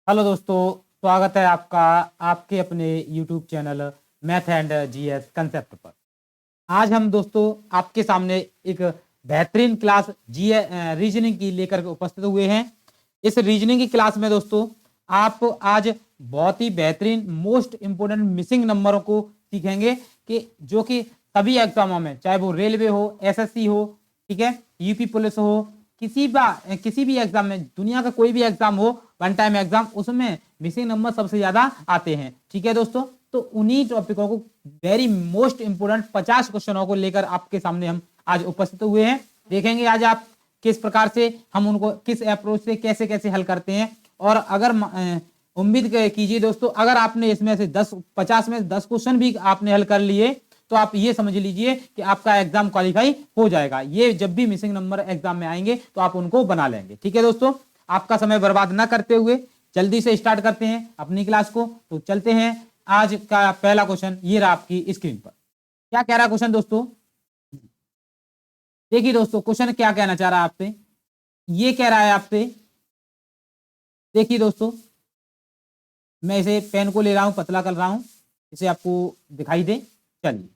Hello दोस्तों, स्वागत है आपका आपके अपने YouTube channel math and GS concept पर। आज हम दोस्तों आपके सामने एक बेहतरीन क्लास रीजनिंग की लेकर के उपस्थित हुए हैं। इस रीजनिंग की क्लास में दोस्तों आप आज बहुत ही बेहतरीन मोस्ट इंपोर्टेंट मिसिंग नंबरों को सीखेंगे कि जो कि सभी एग्जामों में, चाहे वो रेलवे हो, एसएससी हो, ठीक है, यूपी पुलिस हो, किसी भी एग्जाम में, दुनिया का कोई भी एग्जाम हो, वन टाइम एग्जाम, उसमें मिसिंग नंबर सबसे ज्यादा आते हैं। ठीक है दोस्तों, तो उन्हीं टॉपिकों को वेरी मोस्ट इंपोर्टेंट 50 क्वेश्चनों को लेकर आपके सामने हम आज उपस्थित हुए हैं। देखेंगे आज आप किस प्रकार से हम उनको किस अप्रोच से कैसे कैसे हल करते हैं। और अगर उम्मीद कीजिए दोस्तों, अगर आपने इसमें से 50 में 10 क्वेश्चन भी आपने हल कर लिए तो आप ये समझ लीजिए कि आपका एग्जाम क्वालिफाई हो जाएगा। ये जब भी मिसिंग नंबर एग्जाम में आएंगे तो आप उनको बना लेंगे। ठीक है दोस्तों, आपका समय बर्बाद ना करते हुए जल्दी से स्टार्ट करते हैं अपनी क्लास को। तो चलते हैं, आज का पहला क्वेश्चन ये रहा आपकी स्क्रीन पर। क्या कह रहा है क्वेश्चन दोस्तों? देखिए दोस्तों, क्वेश्चन क्या कहना चाह रहा है आपसे, ये कह रहा है आपसे, देखिए दोस्तों, मैं इसे पेन को ले रहा हूं, पतला कर रहा हूं, इसे आपको दिखाई दे। चलिए,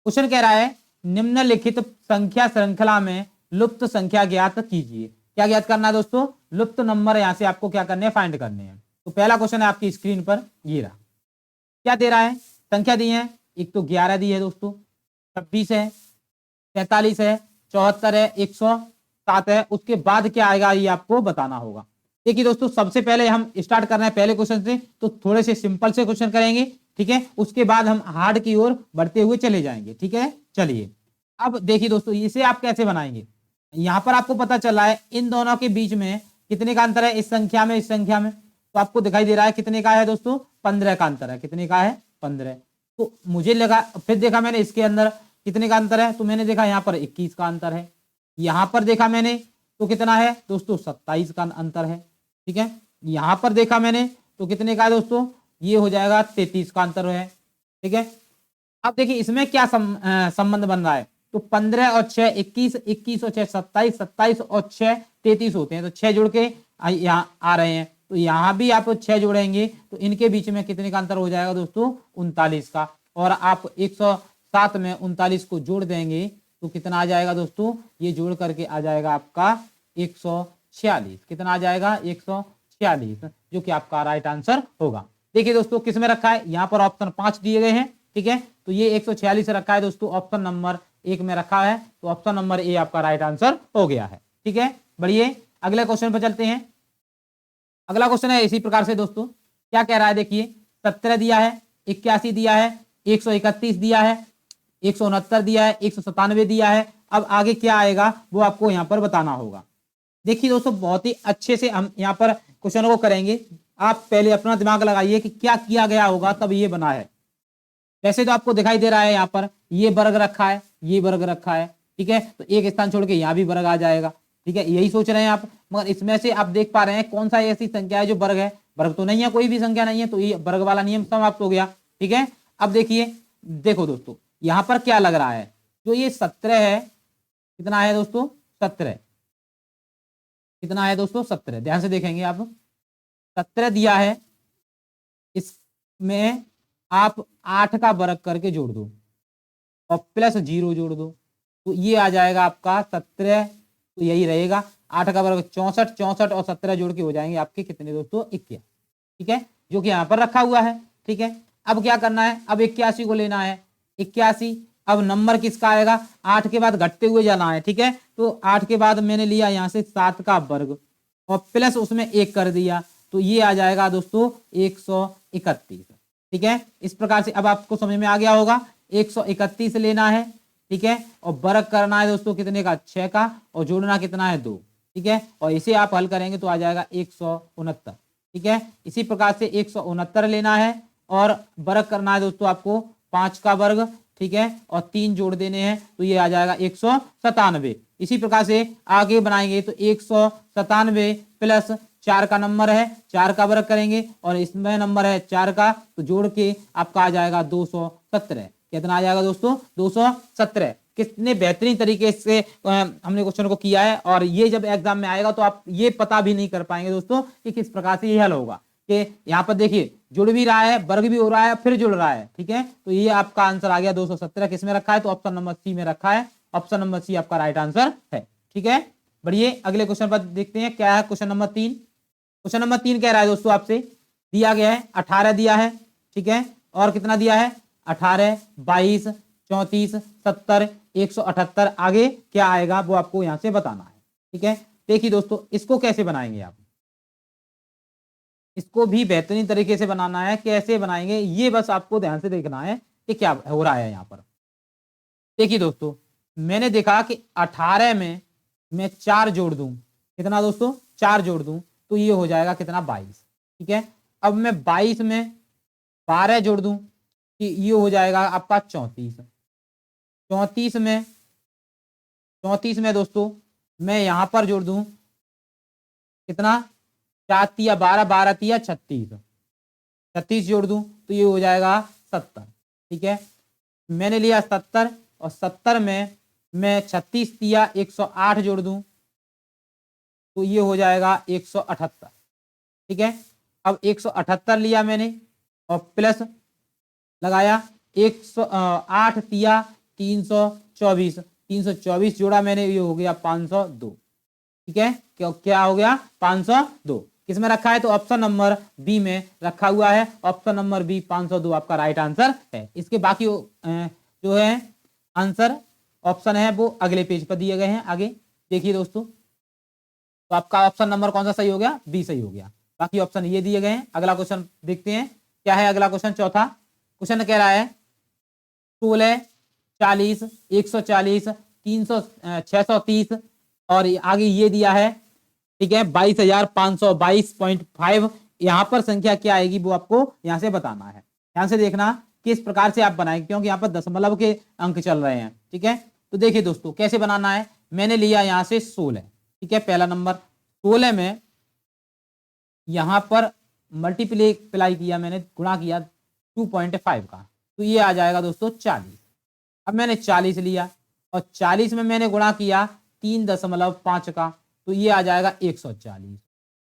क्वेश्चन कह रहा है निम्नलिखित संख्या श्रृंखला में लुप्त संख्या ज्ञात कीजिए। क्या ज्ञात करना है दोस्तों? लुप्त नंबर यहां से आपको क्या करने हैं, फाइंड करने हैं। तो पहला क्वेश्चन है आपकी स्क्रीन पर, ये रहा। क्या दे रहा है? संख्या दी है, एक तो 11 दी है दोस्तों, 26 है, 43 है, 74 है, 107 है। उसके बाद क्या आएगा ये आपको बताना होगा। देखिए दोस्तों, सबसे पहले हम स्टार्ट कर रहे हैं पहले क्वेश्चन से, तो थोड़े से सिंपल से क्वेश्चन करेंगे। ठीक है, उसके बाद हम हार्ड की ओर बढ़ते हुए चले जाएंगे। ठीक है, चलिए अब देखिए दोस्तों, इसे आप कैसे बनाएंगे। यहां पर आपको पता चला है इन दोनों के बीच में कितने का अंतर है, इस संख्या में, इस संख्या में। तो आपको दिखाई दे रहा है कितने का है दोस्तों, 15 का अंतर है। कितने का है? 15। तो मुझे लगा, फिर देखा मैंने इसके अंदर कितने का अंतर है, तो मैंने देखा यहाँ पर 21 का अंतर है। यहां पर देखा मैंने तो कितना है दोस्तों, 27 का अंतर है। ठीक है, यहां पर देखा मैंने तो कितने का है दोस्तों, ये हो जाएगा 33 का अंतर है। ठीक है, अब देखिए इसमें क्या संबंध बन रहा है, तो 15 और 6 21, 21 और 6 27, 27 और 6 33 होते हैं। तो 6 जोड़ के यहाँ आ रहे हैं, तो यहाँ भी आप 6 जोड़ेंगे तो इनके बीच में कितने का अंतर हो जाएगा दोस्तों, 39 का। और आप 107 में 39 को जोड़ देंगे तो कितना आ जाएगा दोस्तों, ये जोड़ करके आ जाएगा आपका 146। कितना आ जाएगा? 146, जो कि आपका राइट आंसर होगा। देखिए दोस्तों, किस में रखा है, यहाँ पर ऑप्शन 5 दिए गए हैं। ठीक है, तो ये 146 रखा है दोस्तों, ऑप्शन नंबर 1 में रखा है, तो ऑप्शन नंबर ए आपका राइट आंसर हो गया है। ठीक है, बढ़िए अगले क्वेश्चन पर चलते हैं। अगला क्वेश्चन है इसी प्रकार से दोस्तों, क्या कह रहा है, देखिए 17 दिया है, 81 दिया है, 131 दिया है, 169 दिया है, 197 दिया है। अब आगे क्या आएगा वो आपको यहाँ पर बताना होगा। देखिए दोस्तों, बहुत ही अच्छे से हम यहाँ पर क्वेश्चन को करेंगे। आप पहले अपना दिमाग लगाइए कि क्या किया गया होगा तब ये बना है। वैसे तो आपको दिखाई दे रहा है यहाँ पर ये वर्ग रखा है, ये वर्ग रखा है। ठीक है, तो एक स्थान छोड़ के यहाँ भी वर्ग आ जाएगा। ठीक है, यही सोच रहे हैं आप, मगर इसमें से आप देख पा रहे हैं कौन सा ऐसी संख्या है जो वर्ग है। वर्ग तो नहीं है, कोई भी संख्या नहीं है, तो ये वर्ग वाला नियम समाप्त हो गया। ठीक है, अब देखिए, देखो दोस्तों, यहाँ पर क्या लग रहा है, जो ये 17 है, कितना है दोस्तों, 17, कितना है दोस्तों, 17। ध्यान से देखेंगे आप, 17 दिया है, इसमें आप 8 का वर्ग करके जोड़ दो और प्लस 0 जोड़ दो, तो ये आ जाएगा आपका 17। तो यही रहेगा, 8 का वर्ग 64, 64 और 17 जोड़ के हो जाएंगे आपके कितने दोस्तों, 21। ठीक है, जो कि यहाँ पर रखा हुआ है। ठीक है, अब क्या करना है, अब 81 को लेना है, 81। अब नंबर किसका आएगा, 8 के बाद घटते हुए जाना है। ठीक है, तो 8 के बाद मैंने लिया यहाँ से 7 का वर्ग और प्लस उसमें 1 कर दिया, तो ये आ जाएगा दोस्तों 131। ठीक है, इस प्रकार से अब आपको समझ में आ गया होगा, 131 लेना है। ठीक है, और वर्ग करना है दोस्तों कितने का, 6 का, और जोड़ना कितना है, 2। ठीक है, और इसे आप हल करेंगे तो आ जाएगा 169। ठीक है, इसी प्रकार से 169 लेना है और वर्ग करना है दोस्तों आपको 5 का वर्ग। ठीक है, और 3 जोड़ देने हैं, तो ये आ जाएगा 197। इसी प्रकार से आगे बनाएंगे तो 197 प्लस 4 का नंबर है, 4 का वर्ग करेंगे और इसमें नंबर है 4 का, तो जोड़ के आपका आ जाएगा 217। कितना आ जाएगा दोस्तों, 217। कितने बेहतरीन तरीके से हमने क्वेश्चन को किया है, और ये जब एग्जाम में आएगा तो आप ये पता भी नहीं कर पाएंगे दोस्तों कि किस प्रकार से ये हल होगा। कि यहाँ पर देखिए जुड़ भी रहा है, वर्ग भी हो रहा है, फिर जुड़ रहा है। ठीक है, तो ये आपका आंसर आ गया 217। किसमें रखा है? तो ऑप्शन नंबर सी में रखा है। ऑप्शन नंबर सी आपका राइट आंसर है। ठीक है, बढ़िए अगले क्वेश्चन पर देखते हैं क्या है। क्वेश्चन नंबर 3, क्वेश्चन नंबर 3 कह रहा है दोस्तों आपसे, दिया गया है 18 दिया है। ठीक है, और कितना दिया है? 18, 22, 34, 70, 178। आगे क्या आएगा वो आपको यहां से बताना है। ठीक है, देखिए दोस्तों इसको कैसे बनाएंगे आप, इसको भी बेहतरीन तरीके से बनाना है। कैसे बनाएंगे ये बस आपको ध्यान से देखना है कि क्या हो रहा है यहाँ पर। देखिए दोस्तों, मैंने देखा कि 18 में मैं 4 जोड़ दूं, कितना दोस्तों? 4 जोड़ दूं तो ये हो जाएगा कितना? 22। ठीक है, अब मैं 22 में 12 जोड़ दूं कि ये हो जाएगा आपका 34। 34 में दोस्तों मैं यहां पर जोड़ दूं कितना? 4 तिया 12, 12 तिया 36, 36 जोड़ दूं तो ये हो जाएगा 70। ठीक है, मैंने लिया 70 और 70 में मैं 36 तिया 108 जोड़ दूं तो ये हो जाएगा 178। ठीक है, अब 178 लिया मैंने और प्लस लगाया 108 तिया 324, 324 जोड़ा मैंने, ये हो गया 502। ठीक है, क्या हो गया? 502। किसमें रखा है? तो ऑप्शन नंबर बी में रखा हुआ है। ऑप्शन नंबर बी 502 आपका राइट आंसर है। इसके बाकी जो है आंसर ऑप्शन है वो अगले पेज पर दिए गए हैं। आगे देखिए दोस्तों, तो आपका ऑप्शन नंबर कौन सा सही हो गया? बी सही हो गया। बाकी ऑप्शन ये दिए गए हैं। अगला क्वेश्चन देखते हैं क्या है। अगला क्वेश्चन चौथा क्वेश्चन कह रहा है 16, 40, 140, 300, 630 और आगे ये दिया है। ठीक है, 22,522.5। यहां पर संख्या क्या आएगी वो आपको यहां से बताना है। ध्यान से देखना किस प्रकार से आप बनाएंगे, क्योंकि यहाँ पर दशमलव के अंक चल रहे हैं। ठीक है, तो देखिए दोस्तों कैसे बनाना है। मैंने लिया यहां से 16। ठीक है, पहला नंबर 16 में यहां पर मल्टीप्लाई किया मैंने, गुणा किया 2.5 का, तो ये आ जाएगा दोस्तों 40। अब मैंने 40 लिया और 40 में मैंने गुणा किया 3.5 का, तो ये आ जाएगा 140।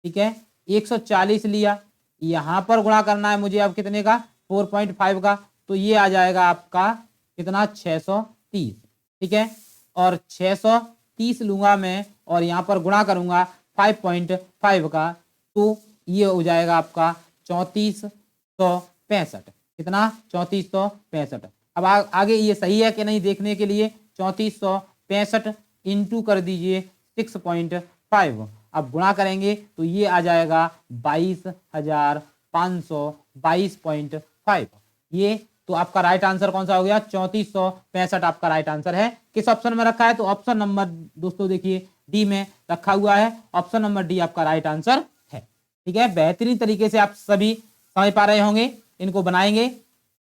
ठीक है, 140 लिया, यहां पर गुणा करना है मुझे अब कितने का? 4.5 का, तो ये आ जाएगा आपका कितना? 630। ठीक है, और 630 लूंगा मैं और यहां पर गुणा करूंगा 5.5 का, तो ये हो जाएगा आपका 3465। कितना? 3465। अब आगे ये सही है कि नहीं देखने के लिए 3465 इंटू कर दीजिए 6.5। अब गुणा करेंगे तो ये आ जाएगा 22,522.5। ये तो आपका राइट आंसर कौन सा हो गया? 3465 आपका राइट आंसर है। किस ऑप्शन में रखा है? तो ऑप्शन नंबर दोस्तों देखिए डी में रखा हुआ है। ऑप्शन नंबर डी आपका राइट आंसर है। ठीक है, बेहतरीन तरीके से आप सभी समझ पा रहे होंगे, इनको बनाएंगे।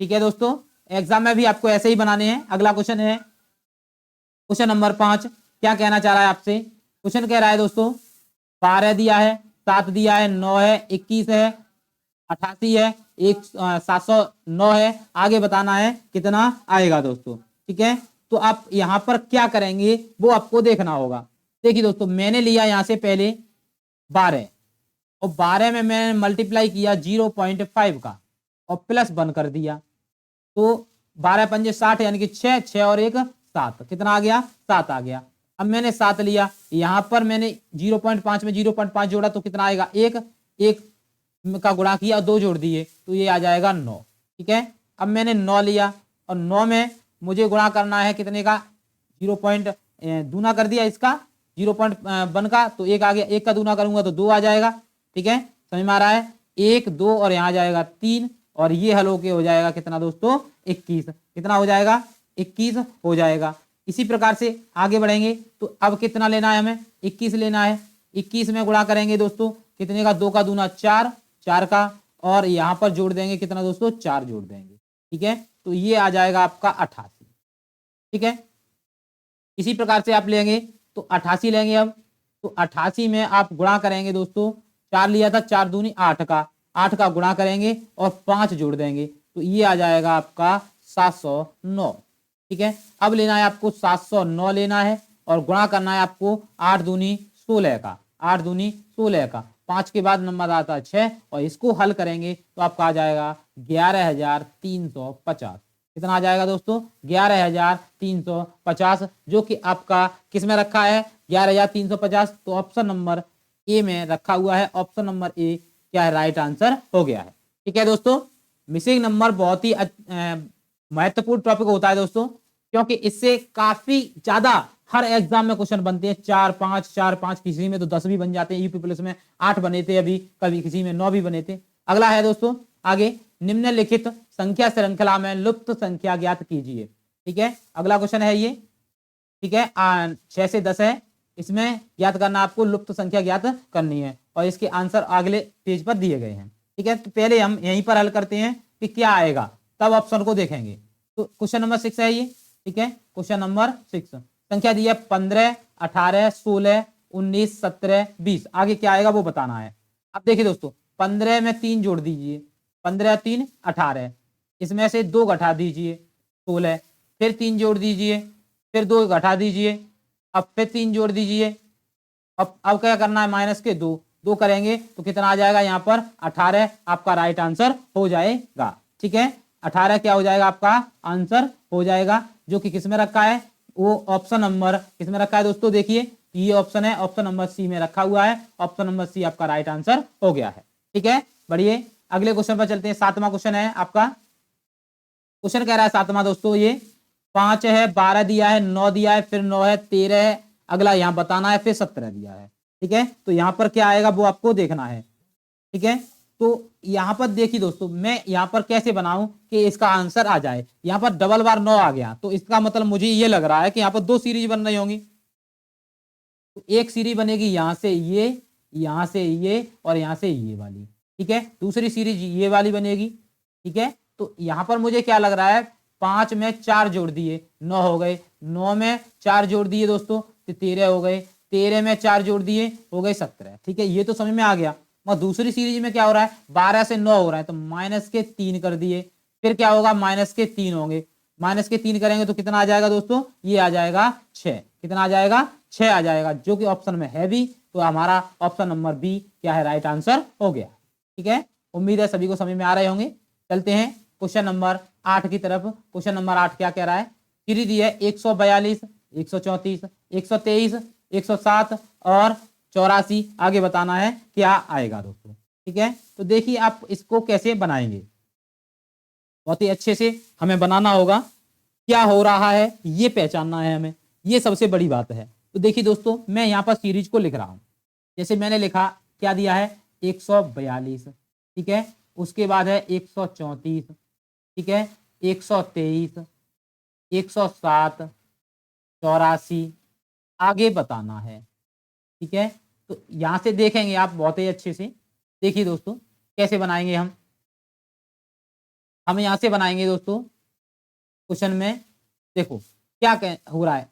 ठीक है दोस्तों, एग्जाम में भी आपको ऐसे ही बनाने हैं। अगला क्वेश्चन है क्वेश्चन नंबर 5। क्या कहना चाह रहा है आपसे? क्वेश्चन कह रहा है दोस्तों 12 दिया है, 7 दिया है, 9 है, 21 है, 88 है, 709 है। आगे बताना है कितना आएगा दोस्तों। ठीक है, तो आप यहां पर क्या करेंगे वो आपको देखना होगा। देखिए दोस्तों, मैंने लिया यहां से पहले 12 और 12 में मैंने मल्टीप्लाई किया 0.5 का और प्लस 1 कर दिया, तो 12 पंजे 60 यानी कि 6, 6 और 1 7। कितना आ गया? 7 आ गया। अब मैंने 7 लिया, यहां पर मैंने 0.5 में 0.5 जोड़ा तो कितना आएगा? 1 का गुणा किया और 2 जोड़ दिए तो ये आ जाएगा 9। ठीक है, अब मैंने 9 लिया और 9 में मुझे गुणा करना है कितने का? 0. दूना कर दिया इसका 0.1 का, तो 1 आ गया। 1 का दूना करूंगा तो 2 आ जाएगा। ठीक है, समझ में आ रहा है? 1, 2 और यहाँ जाएगा 3 और ये हल होके हो जाएगा कितना दोस्तों? 21। कितना हो जाएगा? 21 हो जाएगा। इसी प्रकार से आगे बढ़ेंगे तो अब कितना लेना है हमें? 21 लेना है। 21 में गुणा करेंगे दोस्तों कितने का? 2 का दूना 4, 4 का, और यहां पर जोड़ देंगे कितना दोस्तों? 4 जोड़ देंगे। ठीक है, तो ये आ जाएगा आपका 88। ठीक है, इसी प्रकार से आप लेंगे तो 88 लेंगे। अब तो 88 में आप गुणा करेंगे दोस्तों, 4 लिया था, 4 दूनी 8 का, 8 का गुणा करेंगे और 5 जोड़ देंगे तो ये आ जाएगा आपका 709। ठीक है, अब लेना है आपको 709 लेना है और गुणा करना है आपको 8 दूनी 16 का, 8 दूनी 16 का। 5 के बाद नंबर आता है 6 और इसको हल करेंगे तो आपका आ जाएगा 11,350। कितना आ जाएगा दोस्तों? 11,350, जो कि आपका किस में रखा है? 11,350। तो ऑप्शन नंबर ए में रखा हुआ है। ऑप्शन नंबर ए क्या है? राइट आंसर हो गया है। ठीक है दोस्तों, मिसिंग नंबर बहुत ही महत्वपूर्ण टॉपिक होता है दोस्तों, क्योंकि इससे काफी ज्यादा हर एग्जाम में क्वेश्चन बनते हैं। 4-5 किसी में तो 10 भी बन जाते हैं। यूपी पुलिस में 8 बने थे अभी, कभी किसी में 9 भी बने थे। अगला है दोस्तों आगे, निम्नलिखित संख्या श्रृंखला में लुप्त संख्या ज्ञात कीजिए। ठीक है, अगला क्वेश्चन है ये। ठीक है, 6 से 10 है, इसमें ज्ञात करना, आपको लुप्त संख्या ज्ञात करनी है और इसके आंसर अगले पेज पर दिए गए हैं। ठीक है, तो पहले हम यहीं पर हल करते हैं कि क्या आएगा, तब ऑप्शन को देखेंगे। तो क्वेश्चन नंबर 6 है ये। ठीक है, क्वेश्चन नंबर 6 संख्या दी है 15, 18, 16, 19, 17, 20। आगे क्या आएगा वो बताना है। अब देखिए दोस्तों, 15 में 3 जोड़ दीजिए, 15 3 18, इसमें से 2 घटा दीजिए 16, फिर 3 जोड़ दीजिए, फिर 2 घटा दीजिए, अब फिर 3 जोड़ दीजिए। अब क्या करना है? माइनस के 2 करेंगे तो कितना आ जाएगा? यहाँ पर 18 आपका राइट आंसर हो जाएगा। ठीक है, 18 क्या हो जाएगा? आपका आंसर हो जाएगा, जो कि किस में रखा है? वो ऑप्शन नंबर किस में रखा है दोस्तों? देखिए, ये ऑप्शन है, ऑप्शन नंबर सी में रखा हुआ है। ऑप्शन नंबर सी आपका राइट आंसर हो गया है। ठीक है, बढ़िए अगले क्वेश्चन पर चलते हैं। 7वां क्वेश्चन है आपका। क्वेश्चन कह रहा है 7वां दोस्तों, ये 5 है, 12 दिया है, 9 दिया है, फिर 9 है, 13 है, अगला यहाँ बताना है, फिर 17 दिया है। ठीक है, तो यहाँ पर क्या आएगा वो आपको देखना है। ठीक है, तो यहाँ पर देखिए दोस्तों, मैं यहाँ पर कैसे बनाऊं कि इसका आंसर आ जाए। यहाँ पर डबल बार 9 आ गया, तो इसका मतलब मुझे ये लग रहा है कि यहाँ पर 2 सीरीज बन रही होंगी। तो एक सीरीज बनेगी यहाँ से ये, यहाँ से ये, और यहाँ से ये वाली। ठीक है, दूसरी सीरीज ये वाली बनेगी। ठीक है, तो यहाँ पर मुझे क्या लग रहा है, 5 में 4 जोड़ दिए 9 हो गए, 9 में 4 जोड़ दिए दोस्तों तो 13 हो गए, 13 में 4 जोड़ दिए हो गए 17। ठीक है, ये तो समझ में आ गया। और दूसरी सीरीज में क्या हो रहा है? 12 से 9 हो रहा है, तो माइनस के 3 कर दिए, फिर क्या होगा? माइनस के 3 होंगे, माइनस के 3 करेंगे तो कितना आ जाएगा दोस्तों? ये आ जाएगा 6। कितना आ जाएगा? 6 आ जाएगा, जो कि ऑप्शन में है भी। तो हमारा ऑप्शन नंबर बी क्या है? राइट आंसर हो गया। ठीक है, उम्मीद है सभी को समझ में आ रहे होंगे। चलते हैं क्वेश्चन नंबर 8 की तरफ। क्वेश्चन नंबर 8 क्या कह रहा है? सीरीज दी है 142, 134, 123, 107 और 84। आगे बताना है क्या आएगा दोस्तों। ठीक है, तो देखिए आप इसको कैसे बनाएंगे, बहुत ही अच्छे से हमें बनाना होगा। क्या हो रहा है ये पहचानना है हमें, ये सबसे बड़ी बात है। तो देखिए दोस्तों, मैं यहाँ पर सीरीज को लिख रहा हूं। जैसे मैंने लिखा, क्या दिया है? 142। ठीक है, उसके बाद है 134। ठीक है, 123, 107, 84। आगे बताना है। ठीक है, तो यहां से देखेंगे आप बहुत ही अच्छे से। देखिए दोस्तों, कैसे बनाएंगे हम यहां से बनाएंगे दोस्तों। क्वेश्चन में देखो क्या हो रहा है,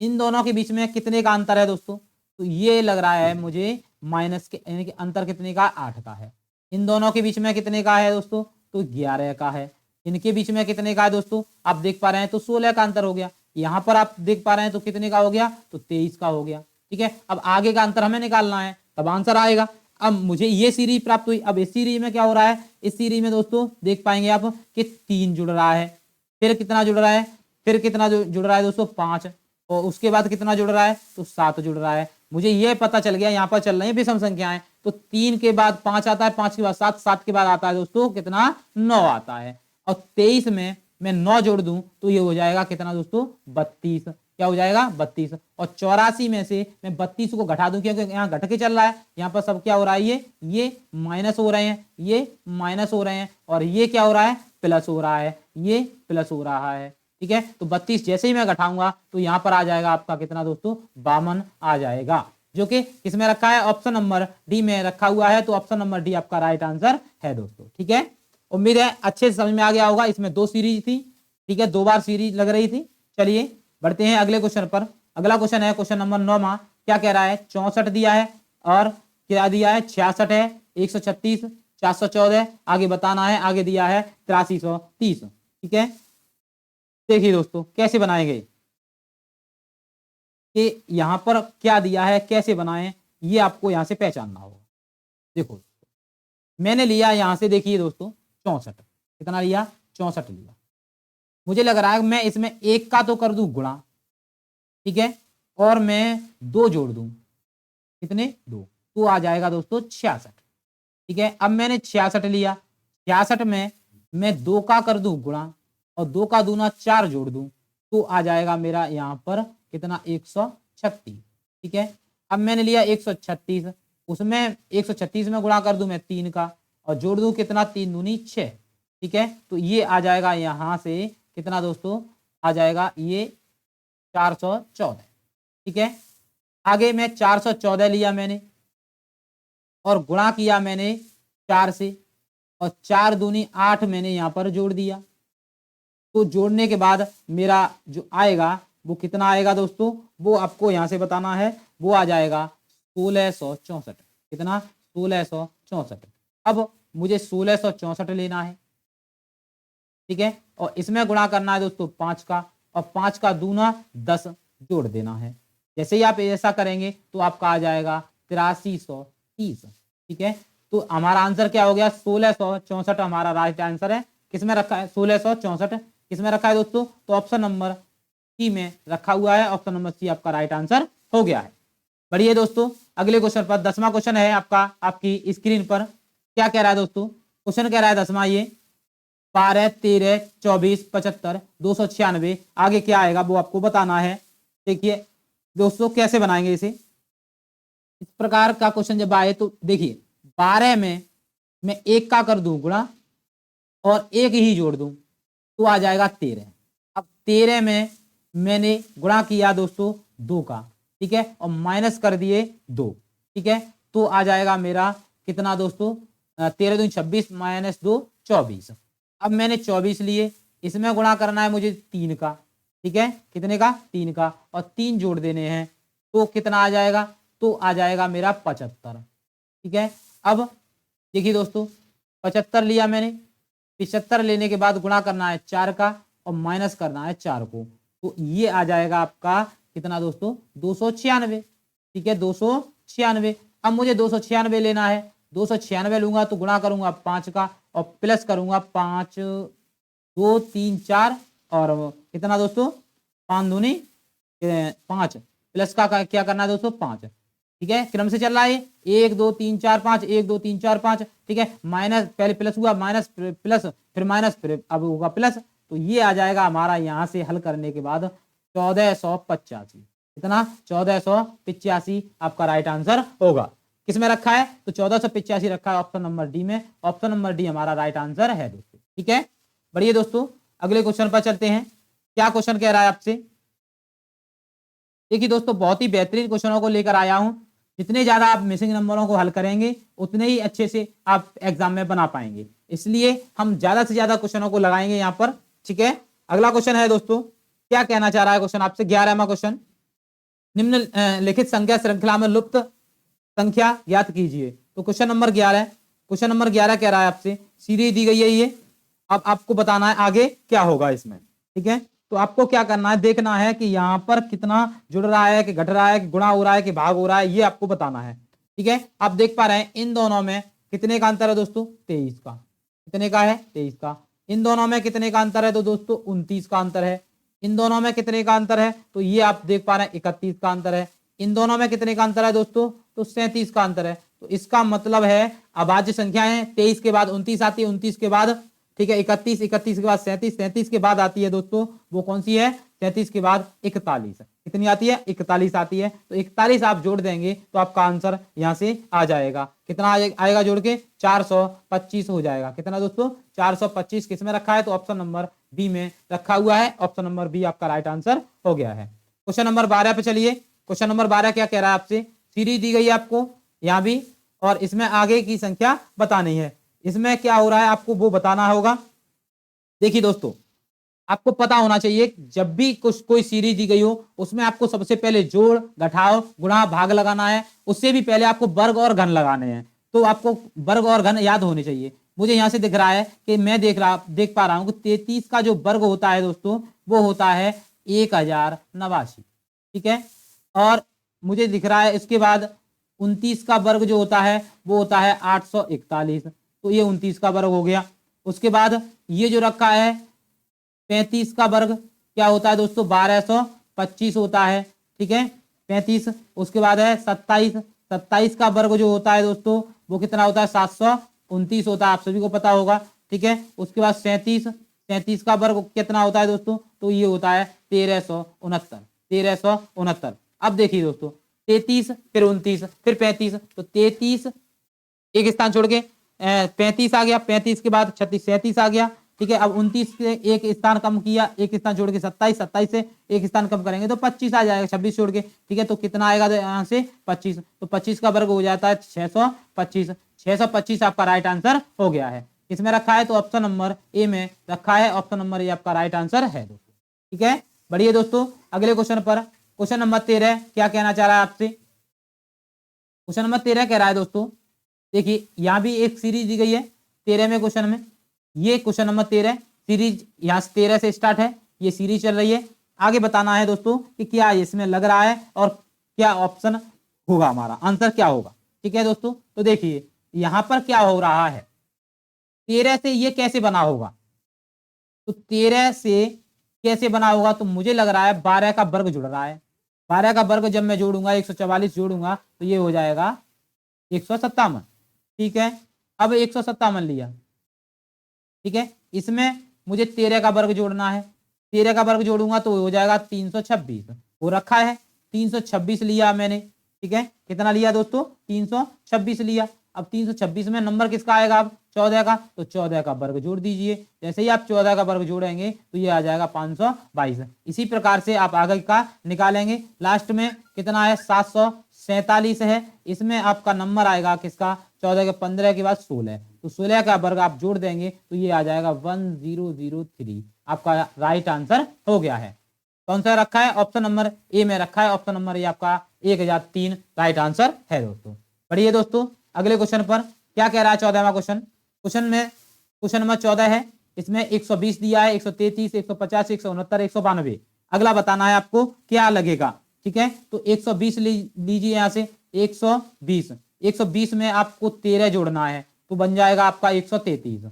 इन दोनों के बीच में कितने का अंतर है दोस्तों? तो ये लग रहा है मुझे माइनस के, यानी कि अंतर कितने का? 8 का है। इन दोनों के बीच में कितने का है दोस्तों? तो 11 का है। इनके बीच में कितने का है दोस्तों? आप देख पा रहे हैं, तो 16 का अंतर हो गया। यहाँ पर आप देख पा रहे हैं, तो कितने का हो गया? तो 23 का हो गया। ठीक है, अब आगे का अंतर हमें निकालना है, तब आंसर आएगा। अब मुझे ये सीरीज प्राप्त हुई। अब इस सीरीज में क्या हो रहा है? इस सीरीज में दोस्तों देख पाएंगे आप कि 3 जुड़ रहा है, फिर कितना जुड़ रहा है? फिर कितना जुड़ रहा है दोस्तों? 5, और उसके बाद कितना जुड़ रहा है? तो 7 जुड़ रहा है। मुझे ये पता चल गया, यहाँ पर चल रही है विषम संख्याएं, तो 3 के बाद 5 आता है, 5 के बाद 7, 7 के बाद आता है दोस्तों कितना? 9 आता है। और 23 में मैं 9 जोड़ दूं तो ये हो जाएगा कितना दोस्तों? 32। क्या हो जाएगा? 32। और 84 में से मैं 32 को घटा दूं, क्योंकि यहाँ घट के चल रहा है। यहाँ पर सब क्या हो रहा है? ये माइनस हो रहे हैं, ये माइनस हो रहे हैं, और ये क्या हो रहा है? प्लस हो रहा है, ये प्लस हो रहा है। ठीक है, तो 32 जैसे ही मैं घटाऊंगा तो यहाँ पर आ जाएगा आपका कितना दोस्तों? 52 आ जाएगा, जो कि किसमें रखा है? ऑप्शन नंबर डी में रखा हुआ है। तो ऑप्शन नंबर डी आपका राइट आंसर है दोस्तों। ठीक है, उम्मीद है अच्छे से समझ में आ गया होगा। इसमें 2 सीरीज थी। ठीक है, 2 बार सीरीज लग रही थी। चलिए बढ़ते हैं अगले क्वेश्चन पर। अगला क्वेश्चन है क्वेश्चन नंबर 9। क्या कह रहा है? 64 दिया है, और क्या दिया है? 66 है, 136, 414। आगे बताना है, आगे दिया है 8330। ठीक है, देखिए दोस्तों कैसे बनाएंगे, कि यहां पर क्या दिया है, कैसे बनाएं, ये आपको यहां से पहचानना होगा। देखो मैंने लिया यहाँ से, देखिए दोस्तों 64, कितना लिया 64 लिया। मुझे लग रहा है मैं इसमें एक का तो कर दूं गुणा, ठीक है, और मैं 2 जोड़ दूं, कितने 2, तो आ जाएगा दोस्तों 66, ठीक है। अब मैंने 66 लिया, 66 में मैं 2 का कर दूं गुणा और 2 का दूना 4 जोड़ दूं, तो आ जाएगा मेरा यहाँ पर कितना 136, ठीक है। अब मैंने लिया 136, उसमें 136 में गुणा कर दूं मैं 3 का और जोड़ दूं कितना 3 दूनी 6, ठीक है। तो ये आ जाएगा यहाँ से कितना दोस्तों, आ जाएगा ये 414, ठीक है। आगे मैं 414 लिया मैंने और गुणा किया मैंने 4 से और 4 दूनी 8 मैंने यहाँ पर जोड़ दिया। तो जोड़ने के बाद मेरा जो आएगा वो कितना आएगा दोस्तों, वो आपको यहाँ से बताना है, वो आ जाएगा 1664, कितना 1664। अब मुझे 1664 लेना है, ठीक है, और इसमें गुणा करना है दोस्तों 5 का और 5 का दूना 10 जोड़ देना है। जैसे ही आप ऐसा करेंगे तो आपका आ जाएगा 8330, ठीक है। तो हमारा आंसर क्या हो गया 1664 हमारा राइट आंसर है। किसमें रखा है 1664, किसमें रखा है दोस्तों, तो ऑप्शन नंबर सी में रखा हुआ है। ऑप्शन नंबर सी आपका राइट आंसर हो गया है। बढ़िए दोस्तों, अगले क्वेश्चन पर 10वां क्वेश्चन है आपका, आपकी स्क्रीन पर क्या कह रहा है दोस्तों, क्वेश्चन कह रहा है 10वां ये 12, 13, 24, 75, 296, आगे क्या आएगा वो आपको बताना है। देखिए दोस्तों कैसे बनाएंगे इसे, इस प्रकार का क्वेश्चन जब आए तो देखिए 12 में मैं 1 का कर दूं गुणा और 1 ही जोड़ दूं तो आ जाएगा 13। अब 13 में मैंने गुणा किया दोस्तों 2 का, ठीक है, और माइनस कर दिए 2, ठीक है, तो आ जाएगा मेरा कितना दोस्तों 13 दूनी 26 माइनस 2 24। अब मैंने 24 लिए, इसमें गुणा करना है मुझे 3 का, ठीक है, कितने का 3 का, और 3 जोड़ देने हैं तो कितना आ जाएगा, तो आ जाएगा मेरा 75, ठीक है। अब देखिए दोस्तों 75 लिया मैंने, 75 लेने के बाद गुणा करना है 4 का और माइनस करना है 4 को, तो ये आ जाएगा आपका कितना दोस्तों 296, ठीक है 296। अब मुझे 296 लेना है, 296 लूंगा तो गुणा करूंगा 5 का और प्लस करूंगा 5 2 3 4 और कितना दोस्तों 5 दूनी 5, प्लस का क्या करना है दोस्तों 5, ठीक है, क्रम से चल रहा है 1 2 3 4 5 1 2 3 4 5, ठीक है, माइनस पहले प्लस हुआ माइनस प्लस फिर माइनस फिर अब होगा प्लस, तो ये आ जाएगा हमारा यहाँ से हल करने के बाद 1485, कितना 1485 आपका राइट आंसर होगा। किसमें रखा है तो 1485 रखा है ऑप्शन नंबर डी में। ऑप्शन नंबर डी हमारा राइट आंसर है दोस्तों, ठीक है। बढ़िए दोस्तों, अगले क्वेश्चन पर चलते हैं। क्या क्वेश्चन कह रहा है आपसे, देखिए दोस्तों बहुत ही बेहतरीन क्वेश्चनों को लेकर आया हूं। जितने ज्यादा आप मिसिंग नंबरों को हल करेंगे उतने ही अच्छे से आप एग्जाम में बना पाएंगे, इसलिए हम ज्यादा से ज्यादा क्वेश्चनों को लगाएंगे यहाँ पर, ठीक है। अगला क्वेश्चन है दोस्तों, क्या कहना चाह रहा है क्वेश्चन आपसे, 11वां क्वेश्चन, निम्नलिखित संख्या श्रृंखला में लुप्त संख्या ज्ञात कीजिए। तो क्वेश्चन नंबर 11, क्वेश्चन नंबर 11 कह रहा है आपसे सीरीज दी गई है ये, अब आपको बताना है आगे क्या होगा इसमें, ठीक है। तो आपको क्या करना है, देखना है कि यहाँ पर कितना जुड़ रहा है कि घट रहा है कि गुणा हो रहा है कि भाग हो रहा है, ये आपको बताना है, ठीक है। आप देख पा रहे हैं इन दोनों में कितने का अंतर है दोस्तों 23 का, कितने का है 23 का। इन दोनों में कितने का अंतर है तो दोस्तों 29 का अंतर है। इन दोनों में कितने का अंतर है तो ये आप देख पा रहे हैं 31 का अंतर है। इन दोनों में कितने का अंतर है दोस्तों तो 37 का अंतर है। तो इसका मतलब है अभाज्य संख्याएं 23 के बाद 29 आती है, 29 के बाद ठीक है 31, 31 के बाद 37, 37 के बाद आती है दोस्तों वो कौन सी है 37 के बाद 41, कितनी आती है 41 आती है। तो 41 आप जोड़ देंगे तो आपका आंसर यहाँ से आ जाएगा, कितना आएगा जोड़ के 425 हो जाएगा। कितना दोस्तों 425 किस में रखा है तो ऑप्शन नंबर बी में रखा हुआ है। ऑप्शन नंबर बी आपका राइट आंसर हो गया है। क्वेश्चन नंबर 12 पे चलिए। क्वेश्चन नंबर 12 क्या कह रहा है आपसे, सीरीज दी गई है आपको यहाँ भी और इसमें आगे की संख्या बतानी है। इसमें क्या हो रहा है आपको वो बताना होगा। देखिए दोस्तों आपको पता होना चाहिए जब भी कुछ कोई सीरीज दी गई हो उसमें आपको सबसे पहले जोड़ घटाव गुणा भाग लगाना है, उससे भी पहले आपको वर्ग और घन लगाने हैं। तो आपको वर्ग और घन याद होने चाहिए। मुझे यहाँ से दिख रहा है कि मैं देख पा रहा हूँ कि 33 का जो वर्ग होता है दोस्तों वो होता है 1089, ठीक है। और मुझे दिख रहा है इसके बाद 29 का वर्ग जो होता है वो होता है 841, तो ये 29 का वर्ग हो गया। उसके बाद ये जो रखा है 35 का वर्ग क्या होता है दोस्तों, 1225 होता है, ठीक है 35। उसके बाद है 27 का वर्ग जो होता है दोस्तों वो कितना होता है, 729 होता है, आप सभी को पता होगा, ठीक है। उसके बाद 37 का वर्ग कितना होता है दोस्तों, तो ये होता है 1369। अब देखिए दोस्तों 33 फिर 29 फिर 35, तो 33 एक स्थान छोड़ के 35 आ गया, 35 के बाद 36 37 आ गया, ठीक है। अब 29 से एक स्थान कम किया, एक स्थान छोड़ के 27 से एक स्थान कम करेंगे तो 25 आ जाएगा, 26 छोड़ के, ठीक है। तो कितना आएगा यहाँ से 25, तो 25 का वर्ग हो जाता है 625। 625 आपका राइट आंसर हो गया है। किसमें रखा है, तो ऑप्शन नंबर ए में रखा है, ऑप्शन नंबर ए आपका राइट आंसर है दोस्तों, ठीक है। बढ़िए दोस्तों, अगले क्वेश्चन पर, क्वेश्चन नंबर 13 क्या कहना चाह रहा है आपसे। क्वेश्चन नंबर 13 कह रहा है दोस्तों, देखिए यहाँ भी एक सीरीज दी गई है 13 में क्वेश्चन में, ये क्वेश्चन नंबर 13 सीरीज यहाँ से 13 से स्टार्ट है, ये सीरीज चल रही है। आगे बताना है दोस्तों कि क्या इसमें लग रहा है और क्या ऑप्शन होगा, हमारा आंसर क्या होगा, ठीक है दोस्तों। तो देखिए यहाँ पर क्या हो रहा है, 13 से ये कैसे बना होगा, तो 13 से कैसे बना होगा, तो मुझे लग रहा है 12 का वर्ग जुड़ रहा है। 12 का वर्ग जब मैं जोड़ूंगा 144 जोड़ूंगा तो ये हो जाएगा 157, ठीक है। अब 157 लिया, ठीक है, इसमें मुझे 13 का वर्ग जोड़ना है, 13 का वर्ग जोड़ूंगा तो हो जाएगा 326, वो रखा है 326 लिया मैंने, ठीक है। कितना लिया दोस्तों, 326 लिया। अब 326 में नंबर किसका आएगा, अब 14 का, तो 14 का वर्ग जोड़ दीजिए। जैसे ही आप 14 का वर्ग जोड़ेंगे तो ये आ जाएगा 522। इसी प्रकार से आप आगे का निकालेंगे। लास्ट में कितना है, 747 है, इसमें आपका नंबर आएगा किसका, 14 के 15 के बाद 16, तो 16 का वर्ग आप जोड़ देंगे तो ये आ जाएगा 1003, आपका राइट आंसर हो गया है। कौन सा रखा है, ऑप्शन नंबर ए में रखा है, ऑप्शन नंबर ए आपका 1003 राइट आंसर है दोस्तों। बढ़िए दोस्तों, अगले क्वेश्चन पर क्या कह रहा है, 14वां क्वेश्चन। क्वेश्चन नंबर 14 है, इसमें 120 दिया है, 133, 150, 169, 192। अगला बताना है आपको क्या लगेगा, ठीक है। तो 120 लीजिए यहाँ से, 120 में आपको 13 जोड़ना है तो बन जाएगा आपका 133,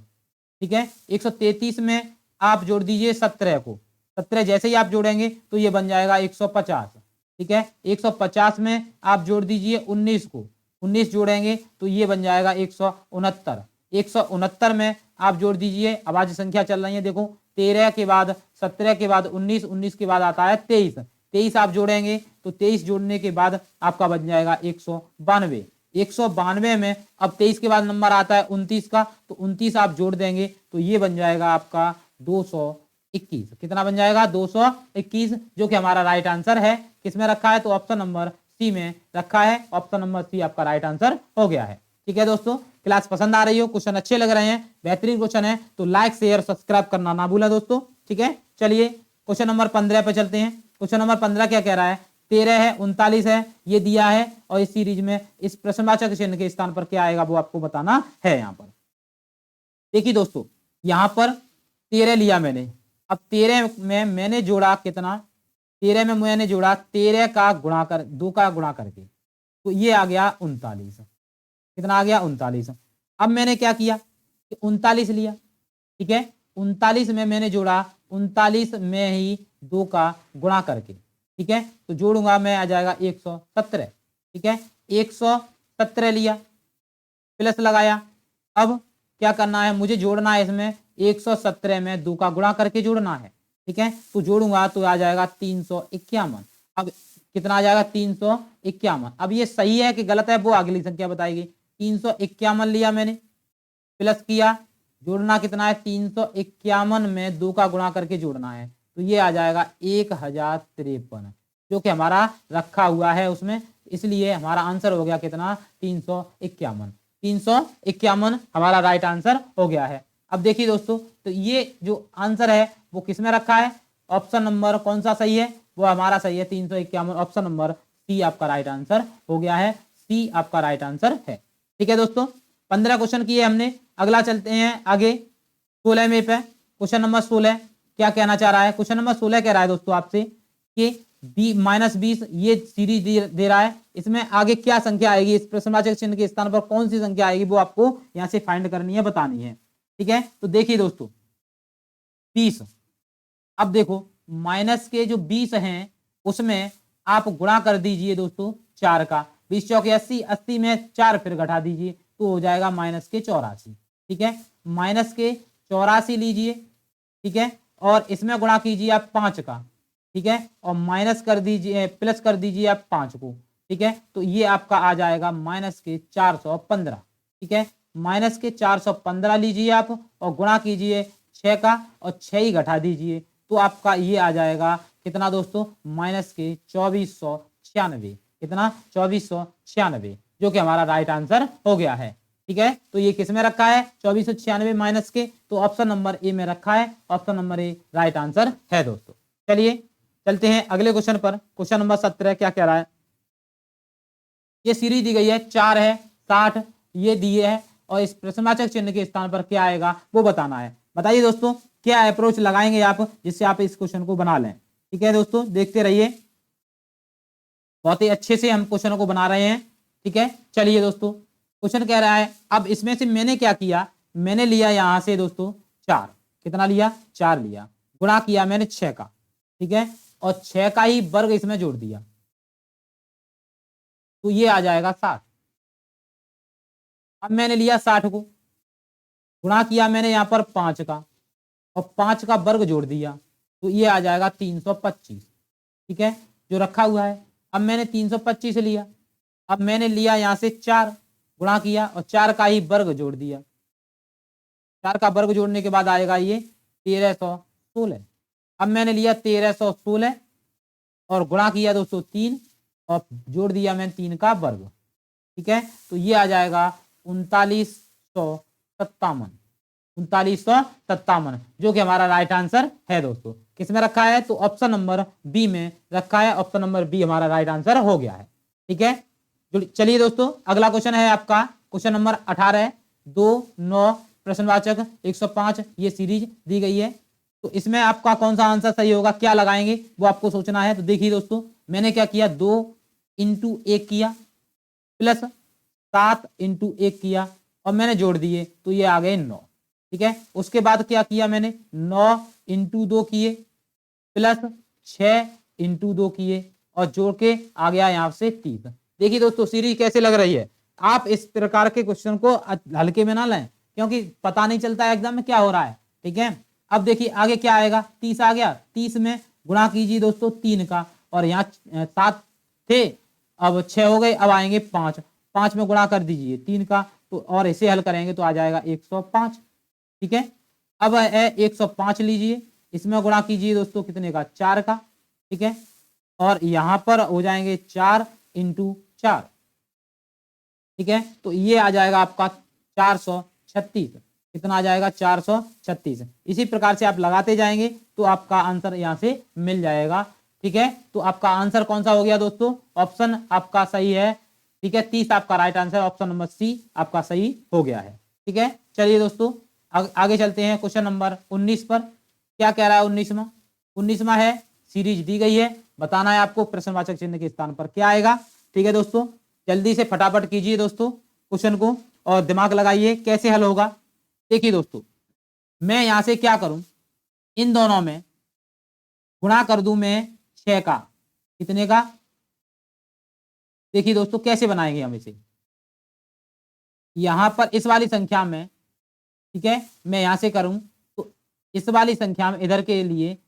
ठीक है। 133 में आप जोड़ दीजिए 17 को, 17 जैसे ही आप जोड़ेंगे तो ये बन जाएगा 150, ठीक है। 150 में आप जोड़ दीजिए 19 को, 19 जोड़ेंगे तो ये बन जाएगा 169। 169 में आप जोड़ दीजिए, अभाज्य संख्या चल रही है देखो, 13 के बाद 17 के बाद 19, 19 के बाद आता है 23, 23 आप जोड़ेंगे तो 23 जोड़ने के बाद आपका बन जाएगा 192। 192 में अब 23 के बाद नंबर आता है 29 का, तो 29 आप जोड़ देंगे तो ये बन जाएगा आपका 221। कितना बन जाएगा, 221, जो कि हमारा राइट आंसर है। किसमें रखा है, तो ऑप्शन नंबर सी में रखा है, ऑप्शन नंबर सी आपका राइट आंसर हो गया है, ठीक है दोस्तों। क्लास पसंद आ रही हो, क्वेश्चन अच्छे लग रहे हैं, बेहतरीन क्वेश्चन है, तो लाइक शेयर सब्सक्राइब करना ना भूला दोस्तों, ठीक है। चलिए क्वेश्चन नंबर 15 पे चलते हैं। क्वेश्चन नंबर 15 क्या कह रहा है, 13 है, 39 है, ये दिया है, और इस सीरीज में इस प्रश्नवाचक चिन्ह के स्थान पर क्या आएगा वो आपको बताना है। यहाँ पर देखिए दोस्तों, यहाँ पर 13 लिया मैंने, अब 13 में मैंने जोड़ा कितना, 13 में मैंने जोड़ा 13 का गुणा कर 2 का गुणा करके, तो ये आ गया 39। कितना आ गया, 39। अब मैंने क्या किया, 39 लिया, ठीक है, 39 में मैंने जोड़ा 39 में ही 2 का गुणा करके, ठीक है, तो जोड़ूंगा मैं, आ जाएगा 117, ठीक है। 117 लिया, प्लस लगाया। अब क्या करना है, मुझे जोड़ना है इसमें 117 में 2 का गुणा करके जोड़ना है, ठीक है। तो जोड़ूंगा तो आ जाएगा 351। अब कितना आ जाएगा, 351। अब ये सही है कि गलत है वो अगली संख्या बताएगी। 351 लिया मैंने, प्लस किया, जोड़ना कितना है, 351 में 2 का गुणा करके जोड़ना है, तो ये आ जाएगा 1053, जो कि हमारा रखा हुआ है उसमें, इसलिए हमारा आंसर हो गया कितना, 351। 351 हमारा राइट आंसर हो गया है। अब देखिए दोस्तों, तो ये जो आंसर है वो किसमें रखा है, ऑप्शन नंबर कौन सा सही है, वो हमारा सही है 351, ऑप्शन नंबर सी आपका राइट आंसर हो गया है, सी आपका राइट आंसर है, ठीक है दोस्तों। 15 क्वेश्चन किए हमने। अगला चलते हैं आगे 16 में पे। क्वेश्चन नंबर 16 क्या कहना चाह रहा है, क्वेश्चन नंबर 16 कह रहा है दोस्तों आपसे कि -20 ये सीरीज दे रहा है। इसमें आगे क्या संख्या आएगी, इस प्रश्नवाचक चिन्ह के स्थान पर कौन सी संख्या आएगी वो आपको यहां से फाइंड करनी है, बतानी है। ठीक है, तो देखिए दोस्तों 20, अब देखो माइनस के जो 20 हैं उसमें आप गुणा कर दीजिए दोस्तों 4 का, 20 चौके 80, 80 में 4 फिर घटा दीजिए तो हो जाएगा -84। ठीक है, -84 लीजिए। ठीक है, और इसमें गुणा कीजिए आप 5 का। ठीक है, और माइनस कर दीजिए, प्लस कर दीजिए आप 5 को। ठीक है, तो ये आपका आ जाएगा -415। ठीक है, -415 लीजिए आप और गुणा कीजिए 6 का और 6 ही घटा दीजिए तो आपका ये आ जाएगा कितना दोस्तों, -2496। कितना, 2496, जो कि हमारा राइट आंसर हो गया है। ठीक है, तो ये किस में रखा है, 2496 माइनस के, तो ऑप्शन नंबर ए में रखा है। Option number A right answer है दोस्तों। चलिए चलते हैं अगले क्वेश्चन पर। क्वेश्चन नंबर 17 क्या कह रहा है, ये सीरीज दी गई है, 4 है, 60 ये दिए है और इस प्रश्नवाचक चिन्ह के स्थान पर क्या आएगा वो बताना है। बताइए दोस्तों क्या अप्रोच लगाएंगे आप जिससे आप इस क्वेश्चन को बना लें। ठीक है दोस्तों, देखते रहिए, बहुत ही अच्छे से हम क्वेश्चन को बना रहे हैं। ठीक है, चलिए दोस्तों क्वेश्चन कह रहा है, अब इसमें से मैंने क्या किया, मैंने लिया यहां से दोस्तों 4, कितना लिया, 4 लिया, गुणा किया मैंने 6 का। ठीक है, और 6 का ही वर्ग इसमें जोड़ दिया तो ये आ जाएगा 60। अब मैंने लिया 60 को, गुणा किया मैंने यहां पर 5 का और 5 का वर्ग जोड़ दिया तो ये आ जाएगा 325। ठीक है, जो रखा हुआ है। अब मैंने 325 लिया, अब मैंने लिया यहां से 4, गुणा किया और 4 का ही वर्ग जोड़ दिया। 4 का वर्ग जोड़ने के बाद आएगा ये 1316। अब मैंने लिया 1316 और गुणा किया दोस्तों 3 और जोड़ दिया मैंने 3 का वर्ग। ठीक है, तो ये आ जाएगा 3957, जो कि हमारा राइट आंसर है दोस्तों। किस में रखा है, तो ऑप्शन नंबर बी में रखा है। ऑप्शन नंबर बी हमारा राइट आंसर हो गया है। ठीक है, चलिए दोस्तों अगला क्वेश्चन है आपका क्वेश्चन नंबर 18 है, 2, 9 प्रश्नवाचक 105 ये सीरीज दी गई है। तो इसमें आपका कौन सा आंसर सही होगा, क्या लगाएंगे वो आपको सोचना है। तो देखिए दोस्तों मैंने क्या किया, 2 × 1 किया प्लस 7 × 1 किया और मैंने जोड़ दिए तो ये आ गए 9। ठीक है, उसके बाद क्या किया मैंने, 9 × 2 किए प्लस 6 × 2 किए और जोड़ के आ गया यहाँ से 30। देखिए दोस्तों सीरीज कैसे लग रही है। आप इस प्रकार के क्वेश्चन को हल्के में ना लें क्योंकि पता नहीं चलता है एग्जाम में क्या हो रहा है। ठीक है, अब देखिए आगे क्या आएगा, 30 आ गया, 30 में गुणा कीजिए दोस्तों 3 का और यहाँ 7 थे, अब 6 हो गए, अब आएंगे 5, 5 में गुणा कर दीजिए 3 का तो और इसे हल करेंगे तो आ जाएगा 105। ठीक है, अब 105 लीजिए, इसमें गुणा कीजिए दोस्तों कितने का, 4 का। ठीक है, और यहाँ पर हो जाएंगे 4 × 4। ठीक है, तो ये आ जाएगा आपका 436। कितना आ जाएगा, 436। इसी प्रकार से आप लगाते जाएंगे तो आपका आंसर यहाँ से मिल जाएगा। ठीक है, तो आपका आंसर कौन सा हो गया दोस्तों, ऑप्शन आपका सही है। ठीक है, 30 आपका right answer, option number C आपका सही हो गया है। ठीक है, चलिए दोस्तों आगे चलते हैं क्वेश्चन नंबर 19 पर। क्या कह रहा है 19वां है, सीरीज दी गई है, बताना है आपको प्रश्नवाचक चिन्ह के स्थान पर क्या आएगा। ठीक है दोस्तों, जल्दी से फटाफट कीजिए दोस्तों क्वेश्चन को और दिमाग लगाइए कैसे हल होगा। देखिए दोस्तों मैं यहां से क्या करूं, इन दोनों में गुणा कर दूं मैं 6 का, कितने का, देखिए दोस्तों कैसे बनाएंगे हम इसे। यहां पर इस वाली संख्या में, ठीक है, मैं यहां से करूं तो इस वाली संख्या में इधर के लिए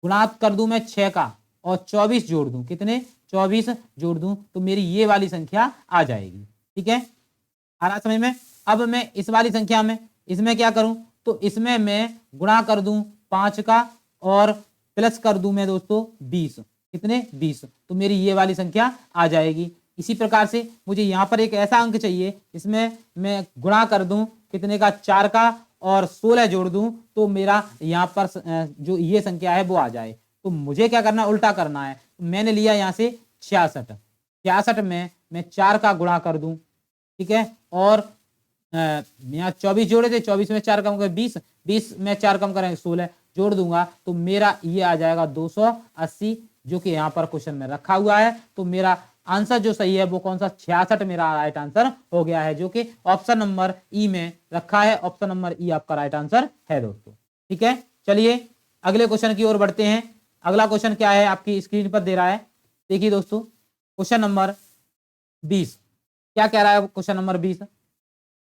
गुणा कर दूं मैं 6 का और 24 जोड़ दूं, कितने, 24 जोड़ दूं तो मेरी ये वाली संख्या आ जाएगी। ठीक है, आ रहा समझ में। अब मैं इस वाली संख्या में, इसमें क्या करूं, तो इसमें मैं गुणा कर दूं 5 का और प्लस कर दूं मैं दोस्तों 20, कितने, 20, तो मेरी ये वाली संख्या आ जाएगी। इसी प्रकार से मुझे यहाँ पर एक ऐसा अंक चाहिए इसमें मैं गुणा कर दूं कितने का, 4 का और 16 जोड़ दूं तो मेरा यहाँ पर जो ये संख्या है वो आ जाए। तो मुझे क्या करना है, उल्टा करना है। मैंने लिया यहाँ से 66 में मैं 4 का गुणा कर दूं, ठीक है, और यहाँ 24 जोड़े थे, 24 में 4 कम करें 20, 20 में 4 कम करेंगे 16 जोड़ दूंगा तो मेरा ये आ जाएगा 280, जो कि यहाँ पर क्वेश्चन में रखा हुआ है। तो मेरा आंसर जो सही है वो कौन सा 66 मेरा राइट आंसर हो गया है, जो कि ऑप्शन नंबर ई में रखा है। ऑप्शन नंबर ई आपका राइट आंसर है दोस्तों। ठीक है, चलिए अगले क्वेश्चन की ओर बढ़ते हैं। अगला क्वेश्चन क्या है आपकी स्क्रीन पर दे रहा है, देखिए दोस्तों क्वेश्चन नंबर 20 क्या कह रहा है। क्वेश्चन नंबर 20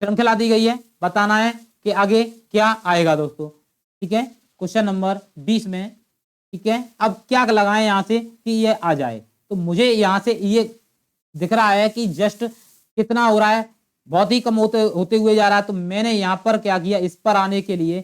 श्रृंखला दी गई है, बताना है कि आगे क्या आएगा दोस्तों। ठीक है, क्वेश्चन नंबर 20 में, ठीक है, अब क्या लगाएं यहां से कि ये आ जाए। तो मुझे यहां से ये दिख रहा है कि जस्ट कितना हो रहा है, बहुत ही कम होते हुए जा रहा है। तो मैंने यहां पर क्या किया, इस पर आने के लिए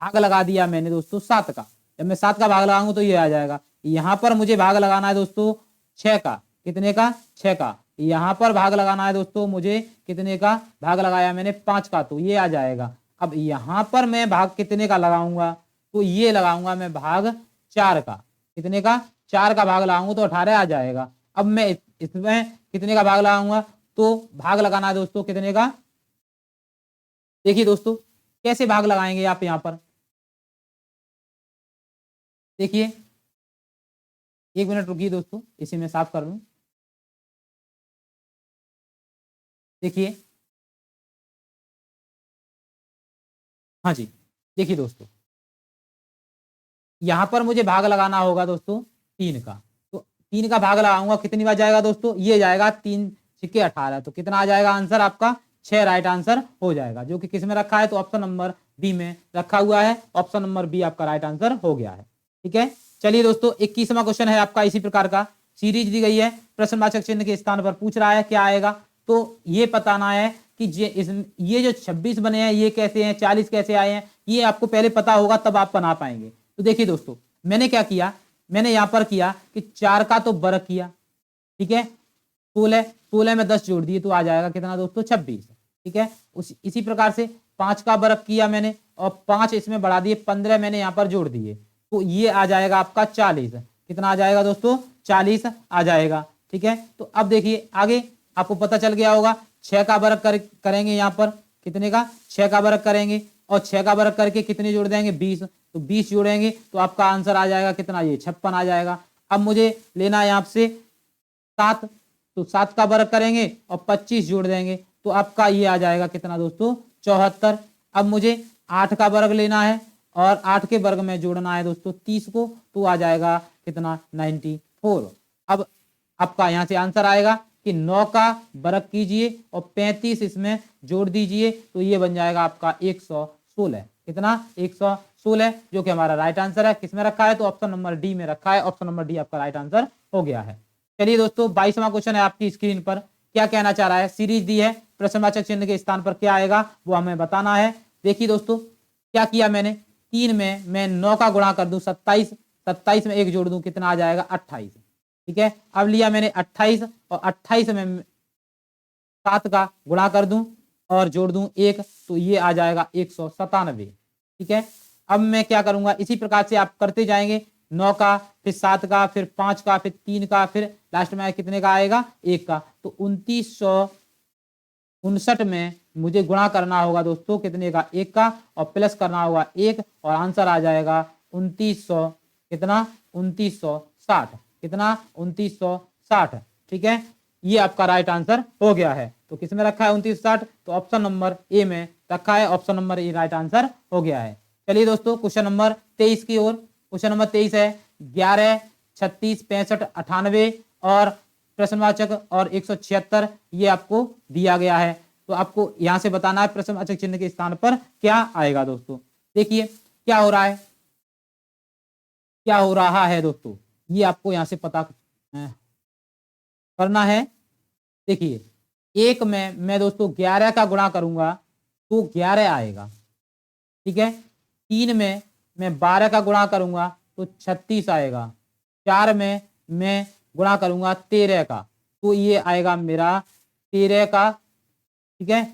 भाग लगा दिया मैंने दोस्तों 7 का। जब मैं 7 का भाग लगाऊंगा तो ये आ जाएगा। यहां पर मुझे भाग लगाना है दोस्तों 6 का, कितने का 6 का। यहां पर भाग लगाना है दोस्तों मुझे कितने का, भाग लगाया मैंने 5 का, तो ये आ जाएगा। अब यहां पर मैं भाग कितने का लगाऊंगा, तो ये लगाऊंगा मैं भाग 4 का, कितने का 4 का भाग लगाऊंगा तो 18 आ जाएगा। अब मैं इसमें कितने का भाग लगाऊंगा, तो भाग लगाना है दोस्तों कितने का। देखिए दोस्तों कैसे भाग लगाएंगे आप यहां पर, देखिए 1 मिनट रुकिए दोस्तों, इसे मैं साफ कर लूं। देखिए, हाँ जी, देखिए दोस्तों यहां पर मुझे भाग लगाना होगा दोस्तों 3 का। तो 3 का भाग लगाऊंगा, कितनी बार जाएगा दोस्तों, ये जाएगा 3 छिक्के 18, तो कितना आ जाएगा आंसर आपका 6 राइट आंसर हो जाएगा, जो कि किस में रखा है, तो ऑप्शन नंबर बी में रखा हुआ है। ऑप्शन नंबर बी आपका राइट आंसर हो गया है। ठीक है, चलिए दोस्तों 21वां क्वेश्चन है आपका इसी प्रकार का, सीरीज दी गई है, प्रश्नवाचक चिन्ह के स्थान पर पूछ रहा है क्या आएगा। तो ये बताना है कि ये जो 26 बने हैं ये कैसे हैं, 40 कैसे आए हैं, ये आपको पहले पता होगा तब आप बना पाएंगे। तो देखिए दोस्तों मैंने क्या किया, मैंने यहां पर किया कि 4 का तो वर्ग किया, ठीक है, 16 में 10 जोड़ दिए तो आ जाएगा कितना दोस्तों 26। ठीक है, इसी प्रकार से 5 का वर्ग किया मैंने और 5 इसमें बढ़ा दिए, 15 मैंने यहां पर जोड़ दिए तो ये आ जाएगा आपका 40। कितना आ जाएगा दोस्तों 40 आ जाएगा। ठीक है, तो अब देखिए आगे आपको पता चल गया होगा, 6 का वर्ग करेंगे यहाँ पर, कितने का 6 का वर्ग करेंगे और 6 का वर्ग करके कितने जोड़ देंगे 20, तो 20 जोड़ेंगे तो आपका आंसर आ जाएगा कितना, ये 56 आ जाएगा। अब मुझे लेना है आपसे 7, तो 7 का वर्ग करेंगे और 25 जोड़ देंगे तो आपका ये आ जाएगा कितना दोस्तों 74। अब मुझे 8 का वर्ग लेना है और 8 के वर्ग में जोड़ना है दोस्तों 30 को, तो आ जाएगा कितना 94। अब आपका यहाँ से आंसर आएगा कि 9 का वर्ग कीजिए और 35 इसमें जोड़ दीजिए तो ये बन जाएगा आपका 116। कितना 116, जो कि हमारा राइट आंसर है। किसमें रखा है, तो ऑप्शन नंबर डी में रखा है। ऑप्शन नंबर डी आपका राइट आंसर हो गया है। चलिए दोस्तों 22वां क्वेश्चन है आपकी स्क्रीन पर, क्या कहना चाह रहा है, सीरीज दी है, प्रश्नवाचक चिन्ह के स्थान पर क्या आएगा वो हमें बताना है। देखिए दोस्तों क्या किया मैंने, 3 में मैं 9 का गुणा कर दूं 27, 27 में 1 जोड़ दूं कितना आ जाएगा 28। ठीक है, अब लिया मैंने 28 और 28 में 7 का गुणा कर दूं और जोड़ दूं 1 तो ये आ जाएगा 197। ठीक है, अब मैं क्या करूंगा, इसी प्रकार से आप करते जाएंगे, 9 का फिर 7 का फिर 5 का फिर 3 का फिर लास्ट में कितने का आएगा 1 का, तो 2959 में मुझे गुणा करना होगा दोस्तों कितने का 1 का और प्लस करना होगा 1 और आंसर आ जाएगा 2900 कितना 2960, कितना 2960। ठीक है, ये आपका राइट आंसर हो गया है। तो किस में रखा है 2960, तो ऑप्शन नंबर ए में रखा है। Option number A right answer हो गया है। चलिए दोस्तों क्वेश्चन नंबर 23 की ओर, क्वेश्चन नंबर 23 है 11, 36, 65, 98 और प्रश्नवाचक और 176 ये आपको दिया गया है। तो आपको यहां से बताना है प्रश्नवाचक चिन्ह के स्थान पर क्या आएगा दोस्तों। देखिए क्या हो रहा है, क्या हो रहा है दोस्तों, ये आपको यहां से पता करना है। देखिए 1 में मैं दोस्तों 11 का गुणा करूंगा तो 11 आएगा। ठीक है, 3 में मैं 12 का गुणा करूंगा तो 36 आएगा। 4 में मैं गुणा करूंगा 13 का तो ये आएगा मेरा 13 का। ठीक है,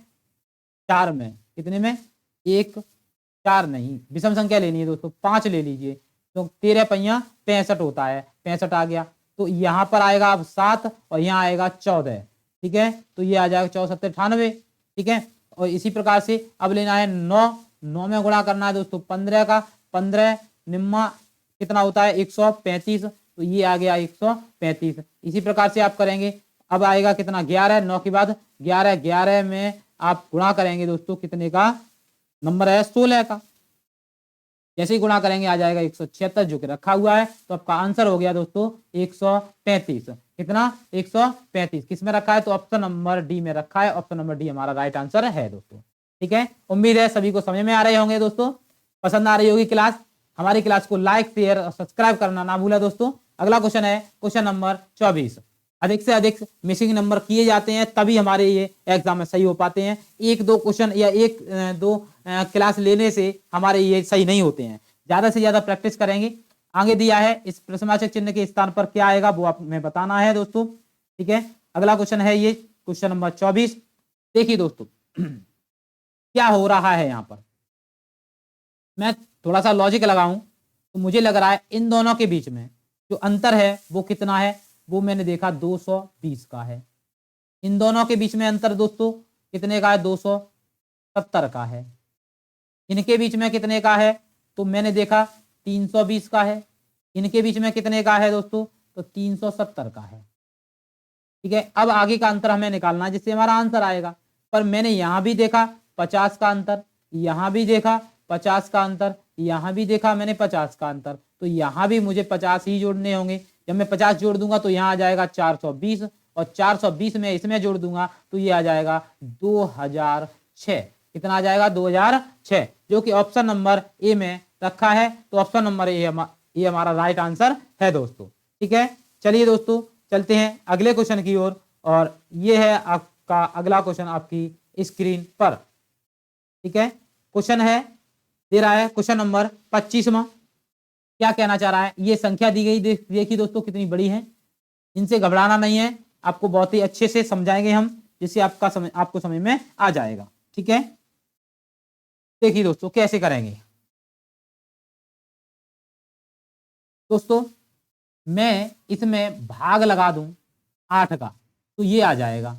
4 में कितने में 1 4 नहीं, विषम संख्या लेनी है दोस्तों 5 ले लीजिए, तो 13 पहिया 65 होता है, 65 आ गया। तो यहाँ पर आएगा अब 7 और यहाँ आएगा 14। ठीक है, तो ये आ जाएगा 64 98। ठीक है, और इसी प्रकार से अब लेना है 9 में गुणा करना है दोस्तों 15 का, 15 निम्मा कितना होता है 135, तो ये आ गया 135। इसी प्रकार से आप करेंगे, अब आएगा कितना 11, 9 के बाद 11, 11 में आप गुणा करेंगे दोस्तों कितने का नंबर है 16 का, जैसे ही गुणा करेंगे आ जाएगा 176 जो कि रखा हुआ है। तो आपका आंसर हो गया दोस्तों 135। कितना 135 किस में रखा है, तो ऑप्शन नंबर डी में रखा है। ऑप्शन नंबर डी हमारा राइट आंसर है दोस्तों। ठीक है, उम्मीद है सभी को समझ में आ रहे होंगे दोस्तों, पसंद आ रही होगी क्लास। हमारी क्लास को लाइक शेयर और सब्सक्राइब करना ना भूला दोस्तों। अगला क्वेश्चन है क्वेश्चन नंबर 24। अधिक से अधिक मिसिंग नंबर किए जाते हैं तभी हमारे ये एग्जाम में सही हो पाते हैं। एक दो क्वेश्चन या एक दो क्लास लेने से हमारे ये सही नहीं होते हैं, ज्यादा से ज्यादा प्रैक्टिस करेंगे। आगे दिया है इस प्रश्नवाचक चिन्ह के स्थान पर क्या आएगा वो आप हमें बताना है दोस्तों। ठीक है, अगला क्वेश्चन है ये क्वेश्चन नंबर 24। देखिए दोस्तों क्या हो रहा है यहाँ पर, मैं थोड़ा सा लॉजिक लगाऊं तो मुझे लग रहा है इन दोनों के बीच में जो अंतर है वो कितना है, वो मैंने देखा 220 का है। इन दोनों के बीच में अंतर दोस्तों कितने का है, 270 का है। इनके बीच में कितने का है, तो मैंने देखा 320 का है। इनके बीच में कितने का है दोस्तों, तो 370 का है। ठीक है, अब आगे का अंतर हमें निकालना है जिससे हमारा आंसर आएगा। पर मैंने यहां भी देखा 50 का अंतर, यहां भी देखा 50 का अंतर, यहां भी देखा मैंने 50 का अंतर, तो यहां भी मुझे 50 ही जोड़ने होंगे। जब मैं 50 जोड़ दूंगा तो यहाँ आ जाएगा 420, और 420 में इसमें जोड़ दूंगा तो ये आ जाएगा 2006। कितना आ जाएगा 2006, जो कि ऑप्शन नंबर ए में रखा है। तो ऑप्शन नंबर ए ये हमारा राइट आंसर है दोस्तों। ठीक है, चलिए दोस्तों चलते हैं अगले क्वेश्चन की ओर, और ये है आपका अगला क्वेश्चन आपकी स्क्रीन पर। ठीक है, क्वेश्चन है दे रहा है क्वेश्चन नंबर 25वां। क्या कहना चाह रहा है, ये संख्या दी गई देखिए दोस्तों कितनी बड़ी है, इनसे घबराना नहीं है, आपको बहुत ही अच्छे से समझाएंगे हम, जिससे आपको समझ में आ जाएगा। ठीक है, देखिए दोस्तों कैसे करेंगे। दोस्तों मैं इसमें भाग लगा दूं 8 का तो ये आ जाएगा,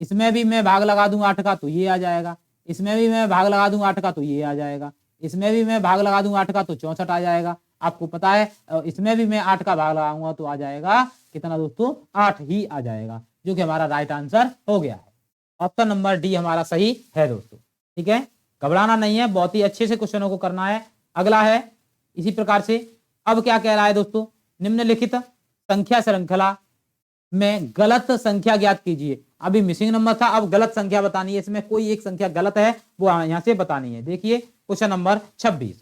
इसमें भी मैं भाग लगा दूं 8 का तो ये आ जाएगा, इसमें भी मैं भाग लगा दूं 8 का तो ये आ जाएगा, इसमें भी मैं भाग लगा दूं 8 का तो 64 आ जाएगा। आपको पता है इसमें भी मैं 8 का भाग लगाऊंगा तो आ जाएगा कितना दोस्तों, 8 ही आ जाएगा, जो कि हमारा राइट आंसर हो गया है। ऑप्शन नंबर डी हमारा सही है दोस्तों। ठीक है, घबराना नहीं है, बहुत ही अच्छे से क्वेश्चनों को करना है। अगला है इसी प्रकार से, अब क्या कह रहा है दोस्तों, निम्नलिखित संख्या श्रृंखला में गलत संख्या ज्ञात कीजिए। अभी मिसिंग नंबर था, अब गलत संख्या बतानी है, इसमें कोई एक संख्या गलत है वो यहां से बतानी है। देखिए क्वेश्चन नंबर 26,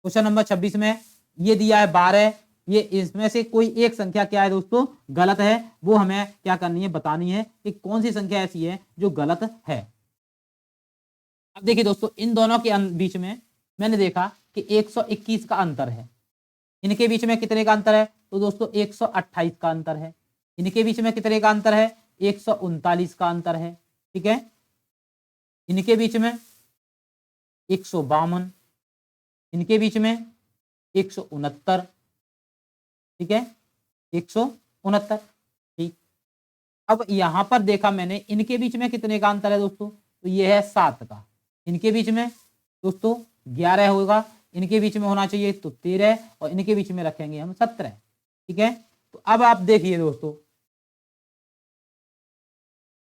क्वेश्चन नंबर 26 में ये दिया है 12, ये इसमें से कोई एक संख्या क्या है दोस्तों गलत है, वो हमें क्या करनी है बतानी है कि कौन सी संख्या ऐसी है जो गलत है। अब देखिए दोस्तों इन दोनों के बीच में मैंने देखा कि 121 का अंतर है। इनके बीच में कितने का अंतर है, तो दोस्तों 128 का अंतर है। इनके बीच में कितने का अंतर है, 139 का अंतर है। ठीक है, इनके बीच में 152, इनके बीच में 169। ठीक है, 169। ठीक, अब यहां पर देखा मैंने इनके बीच में कितने का अंतर है दोस्तों, तो ये है 7 का। इनके बीच में दोस्तों 11 होगा, इनके बीच में होना चाहिए तो 13, और इनके बीच में रखेंगे हम 17। ठीक है, तो अब आप देखिए दोस्तों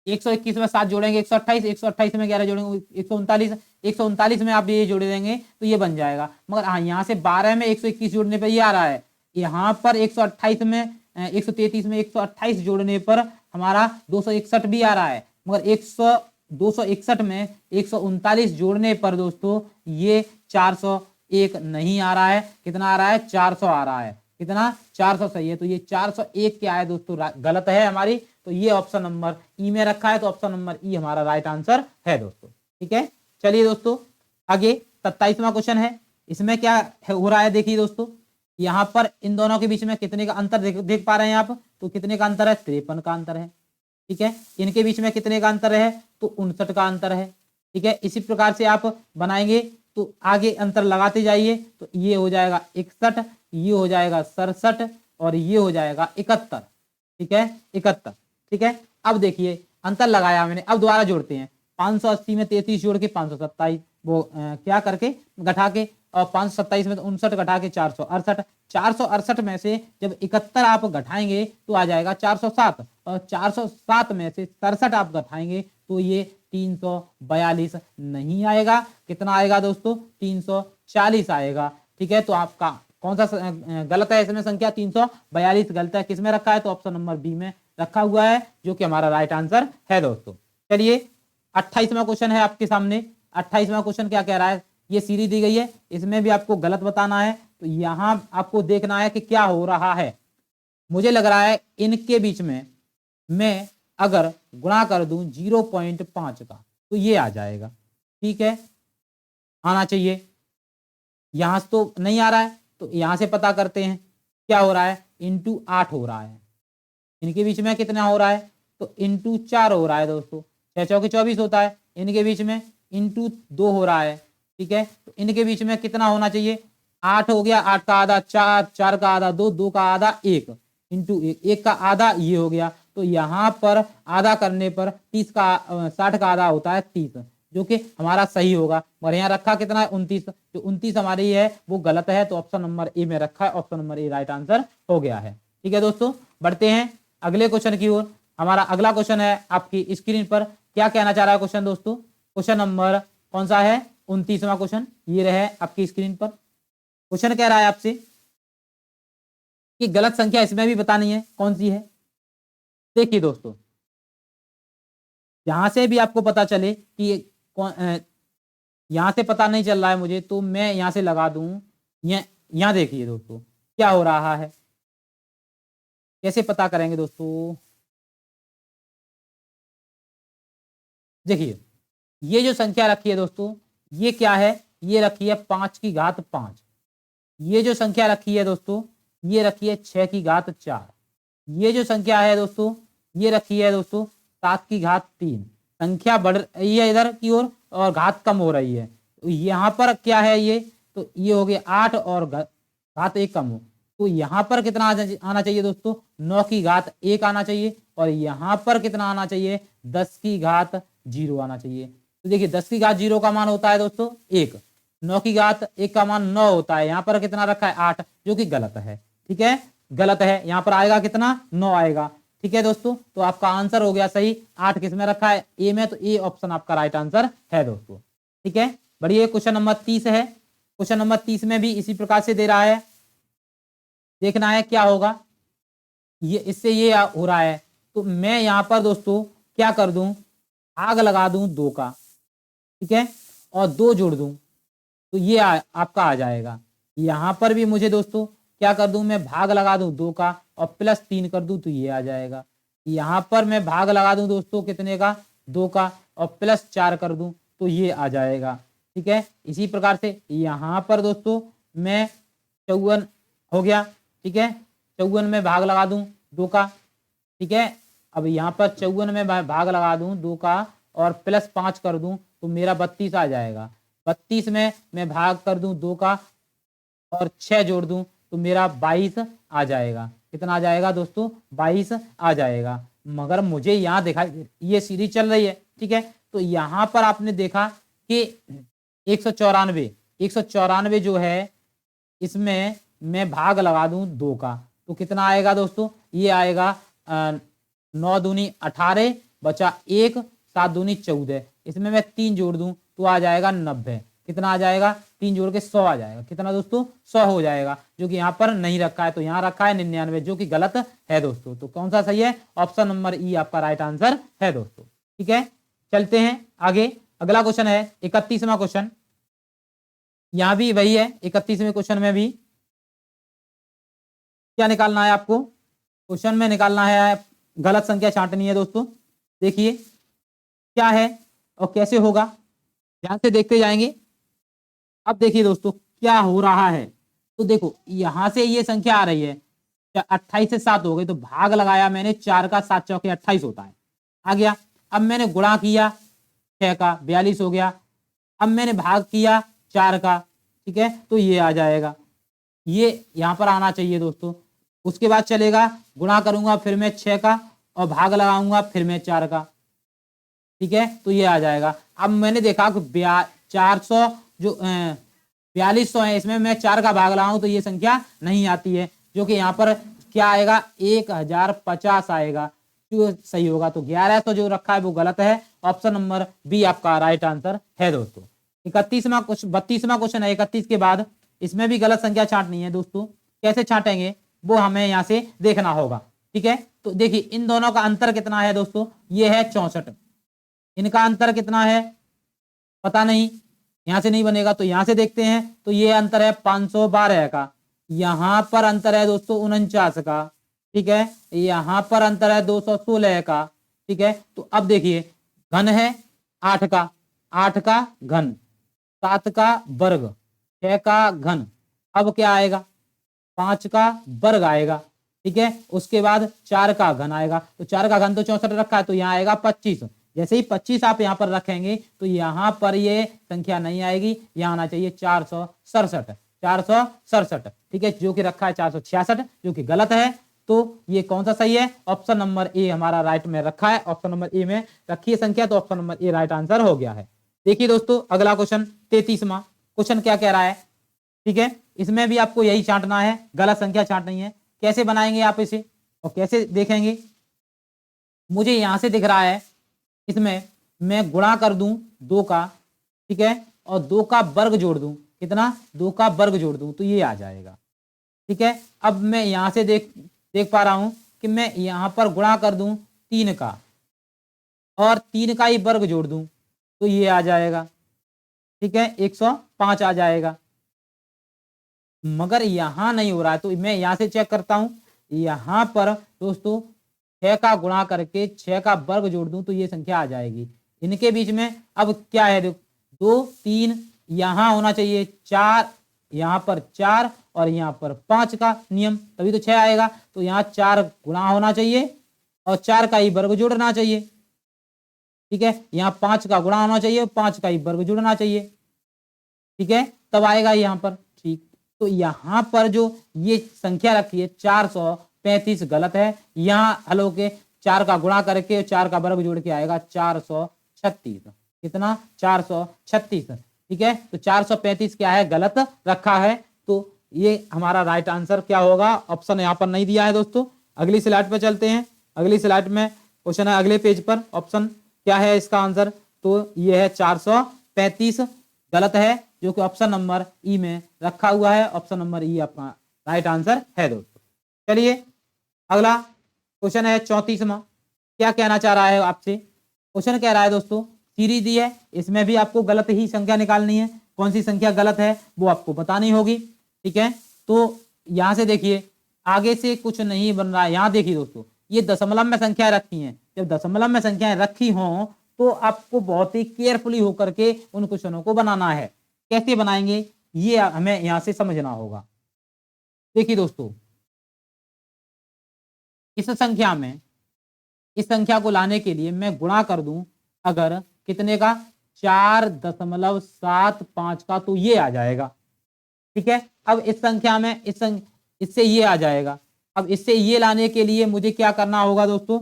121 में 7 जोड़ेंगे 128, 128 में 11 जोड़ेंगे 139, 139 में आप ये जोड़ देंगे तो ये बन जाएगा। मगर हाँ यहाँ से 12 में 121 जोड़ने पर ये आ रहा है, यहाँ पर 128 में 133 में 128 जोड़ने पर हमारा 261 भी आ रहा है, मगर 261 में 139 जोड़ने पर दोस्तों ये 401 नहीं आ रहा है। कितना आ रहा है, 400 आ रहा है। कितना, 400 सही है। तो ये 401 क्या है दोस्तों गलत है हमारी, तो ये ऑप्शन नंबर ई में रखा है, तो ऑप्शन नंबर ई हमारा राइट आंसर है दोस्तों। ठीक है, चलिए दोस्तों आगे 27वां क्वेश्चन है। इसमें क्या हो रहा है, देखिए दोस्तों यहाँ पर इन दोनों के बीच में कितने का अंतर देख पा रहे हैं आप, तो कितने का अंतर है, 53 का अंतर है। ठीक है, इनके बीच में कितने का अंतर है, तो 59 का अंतर है। ठीक है, इसी प्रकार से आप बनाएंगे तो आगे अंतर लगाते जाइए, तो ये हो जाएगा 61, ये हो जाएगा 67, और ये हो जाएगा 71। ठीक है, 71। ठीक है, अब देखिए अंतर लगाया मैंने, अब दोबारा जोड़ते हैं 580 में 33 जोड़ के 527, वो क्या करके घटा के, और 527 में 59 घटा के 468, 468 में से जब 71 आप घटाएंगे तो आ जाएगा 407, और 407 में से 67 आप घटाएंगे तो ये 342 नहीं आएगा। कितना आएगा दोस्तों? 340 आएगा। ठीक है, तो आपका कौन सा गलत है इसमें? संख्या 342 गलत है। किसमें रखा है? तो ऑप्शन नंबर बी में रखा हुआ है, जो कि हमारा राइट आंसर है दोस्तों। चलिए 28वां क्वेश्चन है आपके सामने। 28वां क्वेश्चन क्या कह रहा है? ये सीरीज दी गई है, इसमें भी आपको गलत बताना है। तो यहां आपको देखना है कि क्या हो रहा है। मुझे लग रहा है इनके बीच में मैं अगर गुणा कर दूं 0.5 का तो ये आ जाएगा। ठीक है, आना चाहिए। यहां से तो नहीं आ रहा है, तो यहां से पता करते हैं क्या हो रहा है। इंटू 8 हो रहा है। इनके बीच में कितना हो रहा है? तो इंटू 4 हो रहा है दोस्तों। 6 चौके 24 होता है। इनके बीच में इंटू 2 हो रहा है। ठीक है, तो इनके बीच में कितना होना चाहिए? 8 हो गया, 8 का आधा 4, 4 का आधा 2, 2 का आधा 1, इंटू 1, 1 का आधा ये हो गया। तो यहाँ पर आधा करने पर 60 का आधा होता है 30, जो कि हमारा सही होगा। और यहाँ रखा कितना है? 29। जो 29 हमारी है वो गलत है, तो ऑप्शन नंबर ए में रखा है। Option number A right answer हो गया है। ठीक है दोस्तों, बढ़ते हैं अगले क्वेश्चन की ओर। हमारा अगला क्वेश्चन है आपकी स्क्रीन पर। क्या कहना चाह रहा है क्वेश्चन दोस्तों? क्वेश्चन नंबर कौन सा है? 29वां क्वेश्चन ये रहे आपकी स्क्रीन पर। क्वेश्चन कह रहा है आपसे कि गलत संख्या इसमें भी बतानी है, कौन सी है। देखिए दोस्तों, यहां से भी आपको पता चले कि यहां से पता नहीं चल रहा है मुझे, तो मैं यहां से लगा दूं। यहां देखिए दोस्तों क्या हो रहा है, कैसे पता करेंगे दोस्तों। देखिए ये जो संख्या रखी है दोस्तों, ये क्या है? ये रखी है 5 की घात 5। ये जो संख्या रखी है दोस्तों, ये रखी है 6 की घात 4। ये जो संख्या है दोस्तों, ये रखी है दोस्तों 7 की घात 3। संख्या बढ़ रही है इधर की ओर और घात कम हो रही है। तो यहाँ पर क्या है ये? तो ये हो गया 8 और घात 1 कम हो, तो यहाँ पर कितना आना चाहिए दोस्तों? 9 की घात 1 आना चाहिए। और यहाँ पर कितना आना चाहिए? 10 की घात 0 आना चाहिए। तो देखिए 10 की घात 0 का मान होता है दोस्तों 1, 9 की घात 1 का मान 9 होता है। यहाँ पर कितना रखा है? 8, जो कि गलत है। ठीक है, गलत है। यहाँ पर आएगा कितना? 9 आएगा। ठीक है दोस्तों, तो आपका आंसर हो गया सही। 8 किस में रखा है? ए में, तो ए ऑप्शन आपका राइट आंसर है दोस्तों। ठीक है, बढ़िए। क्वेश्चन नंबर 30 है। क्वेश्चन नंबर 30 में भी इसी प्रकार से दे रहा है, देखना है क्या होगा। ये इससे ये हो रहा है, तो मैं यहाँ पर दोस्तों क्या कर दूं? भाग लगा दूं 2 का। ठीक है, और 2 जोड़ दूं तो ये आपका आ जाएगा। यहाँ पर भी मुझे दोस्तों क्या कर दूं? मैं भाग लगा दूं 2 का और प्लस 3 कर दूं तो ये आ जाएगा। यहाँ पर मैं भाग लगा दूं दोस्तों कितने का? 2 का, और प्लस 4 कर दूं तो ये आ जाएगा। ठीक है, इसी प्रकार से यहाँ पर दोस्तों मैं 54 हो गया। ठीक है, 54 में भाग लगा दूं 2 का। ठीक है, अब यहाँ पर 54 में भाग लगा दूं 2 का और प्लस 5 कर दूं तो मेरा 32 आ जाएगा। 32 में मैं भाग कर दूं 2 का और 6 जोड़ दूं तो मेरा 22 आ जाएगा। कितना आ जाएगा दोस्तों? 22 आ जाएगा। मगर मुझे यहाँ देखा ये सीरीज चल रही है। ठीक है, तो यहाँ पर आपने देखा कि 194 जो है, इसमें मैं भाग लगा दूं 2 का तो कितना आएगा दोस्तों? ये आएगा 9 दूनी 18 बचा 1, 7 दूनी 14। इसमें मैं 3 जोड़ दूं तो आ जाएगा 90। कितना आ जाएगा? 3 जोड़ के 100 आ जाएगा। कितना दोस्तों? 100 हो जाएगा, जो कि यहाँ पर नहीं रखा है। तो यहाँ रखा है 99, जो कि गलत है दोस्तों। तो कौन सा सही है? ऑप्शन नंबर ई आपका राइट आंसर है दोस्तों। ठीक है, चलते हैं आगे। अगला क्वेश्चन है 31वां क्वेश्चन। यहाँ भी वही है। 31वें क्वेश्चन में भी क्या निकालना है आपको? क्वेश्चन में निकालना है, गलत संख्या छांटनी है दोस्तों। देखिए क्या है और कैसे होगा, ध्यान से देखते जाएंगे। अब देखिए दोस्तों क्या हो रहा है। तो देखो यहां से ये संख्या आ रही है 28 से 7 हो गई, तो भाग लगाया मैंने 4 का, 7 चौके 28 होता है, आ गया। अब मैंने गुणा किया 6 का, 42 हो गया। अब मैंने भाग किया 4 का, ठीक है, तो ये आ जाएगा। ये यहां पर आना चाहिए दोस्तों। उसके बाद चलेगा गुणा करूंगा फिर मैं 6 का और भाग लगाऊंगा फिर मैं 4 का। ठीक है, तो ये आ जाएगा। अब मैंने देखा कि 400 जो 4200 है, इसमें मैं 4 का भाग लगाऊं तो ये संख्या नहीं आती है, जो कि यहाँ पर क्या आएगा 1050 आएगा, जो सही होगा। तो 1100 जो रखा है वो गलत है, ऑप्शन नंबर बी आपका राइट आंसर है दोस्तों। 32वां क्वेश्चन है 31 के बाद, इसमें भी गलत संख्या छांटनी है दोस्तों। कैसे छांटेंगे वो हमें यहाँ से देखना होगा, ठीक है। तो देखिए इन दोनों का अंतर कितना है दोस्तों, ये है 64, इनका अंतर कितना है पता नहीं, यहां से नहीं बनेगा, तो यहां से देखते हैं। तो ये अंतर है 512 का, यहां पर अंतर है दोस्तों 49 का, ठीक है, यहां पर अंतर है 216 का, ठीक है। तो अब देखिए घन है 8 का, 8 का घन, 7 का वर्ग, 6 का घन, अब क्या आएगा 5 का वर्ग आएगा, ठीक है। उसके बाद 4 का घन आएगा, तो 4 का घन तो 64 रखा है, तो यहाँ आएगा 25। जैसे ही 25 आप यहाँ पर रखेंगे तो यहाँ पर ये संख्या नहीं आएगी, यहाँ आना चाहिए 467, 467, ठीक है, जो कि रखा है 466, जो कि गलत है। तो ये कौन सा सही है, ऑप्शन नंबर ए हमारा राइट में रखा है, ऑप्शन नंबर ए में रखी है संख्या, तो option number A right answer हो गया है। देखिए दोस्तों अगला क्वेश्चन 33वां क्वेश्चन क्या कह रहा है, ठीक है, इसमें भी आपको यही छांटना है, गलत संख्या छांटनी है। कैसे बनाएंगे आप इसे और कैसे देखेंगे, मुझे यहां से दिख रहा है, इसमें मैं गुणा कर दूं 2 का, ठीक है, और 2 का वर्ग जोड़ दूं, कितना 2 का वर्ग जोड़ दूं तो ये आ जाएगा, ठीक है। अब मैं यहां से देख पा रहा हूं कि मैं यहां पर गुणा कर दूं 3 का और 3 का ही वर्ग जोड़ दूं तो ये आ जाएगा, ठीक है, 105 आ जाएगा। मगर यहां नहीं हो रहा है, तो मैं यहां से चेक करता हूं, यहां पर दोस्तों 6 का गुणा करके 6 का वर्ग जोड़ दूं तो ये संख्या आ जाएगी। इनके बीच में अब क्या है, 2 3 यहां होना चाहिए 4, यहां पर 4 और यहां पर 5 का नियम, तभी तो 6 आएगा। तो यहाँ 4 गुणा होना चाहिए और 4 का ही वर्ग जोड़ना चाहिए, ठीक है। यहाँ 5 का गुणा होना चाहिए, 5 का ही वर्ग जोड़ना चाहिए, ठीक है, तब आएगा यहाँ पर, ठीक। तो यहाँ पर जो ये संख्या रखी है 435 गलत है, यहाँ हलो के 4 का गुणा करके 4 का वर्ग जोड़ के आएगा 436, कितना 436, ठीक है। तो 435 क्या है गलत रखा है, तो ये हमारा राइट आंसर क्या होगा, ऑप्शन यहाँ पर नहीं दिया है दोस्तों। अगली स्लाइड पर चलते हैं, अगली स्लाइड में क्वेश्चन है अगले पेज पर, ऑप्शन क्या है इसका आंसर, तो ये है 435 गलत है, जो कि ऑप्शन नंबर ई में रखा हुआ है, ऑप्शन नंबर ई आपका राइट आंसर है दोस्तों। चलिए अगला क्वेश्चन है 34वां, क्या कहना चाह रहा है आपसे, क्वेश्चन कह रहा है दोस्तों सीरीज दी है, इसमें भी आपको गलत ही संख्या निकालनी है, कौन सी संख्या गलत है वो आपको बतानी होगी, ठीक है। तो यहां से देखिए आगे से कुछ नहीं बन रहा है, यहाँ देखिए दोस्तों ये दशमलव में संख्याएं रखी हैं, जब दशमलव में संख्याएं रखी हों तो आपको बहुत ही केयरफुली होकर के उन क्वेश्चनों को बनाना है। कैसे बनाएंगे ये हमें यहां से समझना होगा। देखिए दोस्तों इस संख्या में, इस संख्या को लाने के लिए मैं गुणा कर दूं अगर कितने का 4.75 का, तो ये आ जाएगा, ठीक है। अब इस संख्या में इससे ये आ जाएगा, अब इससे ये लाने के लिए मुझे क्या करना होगा दोस्तों,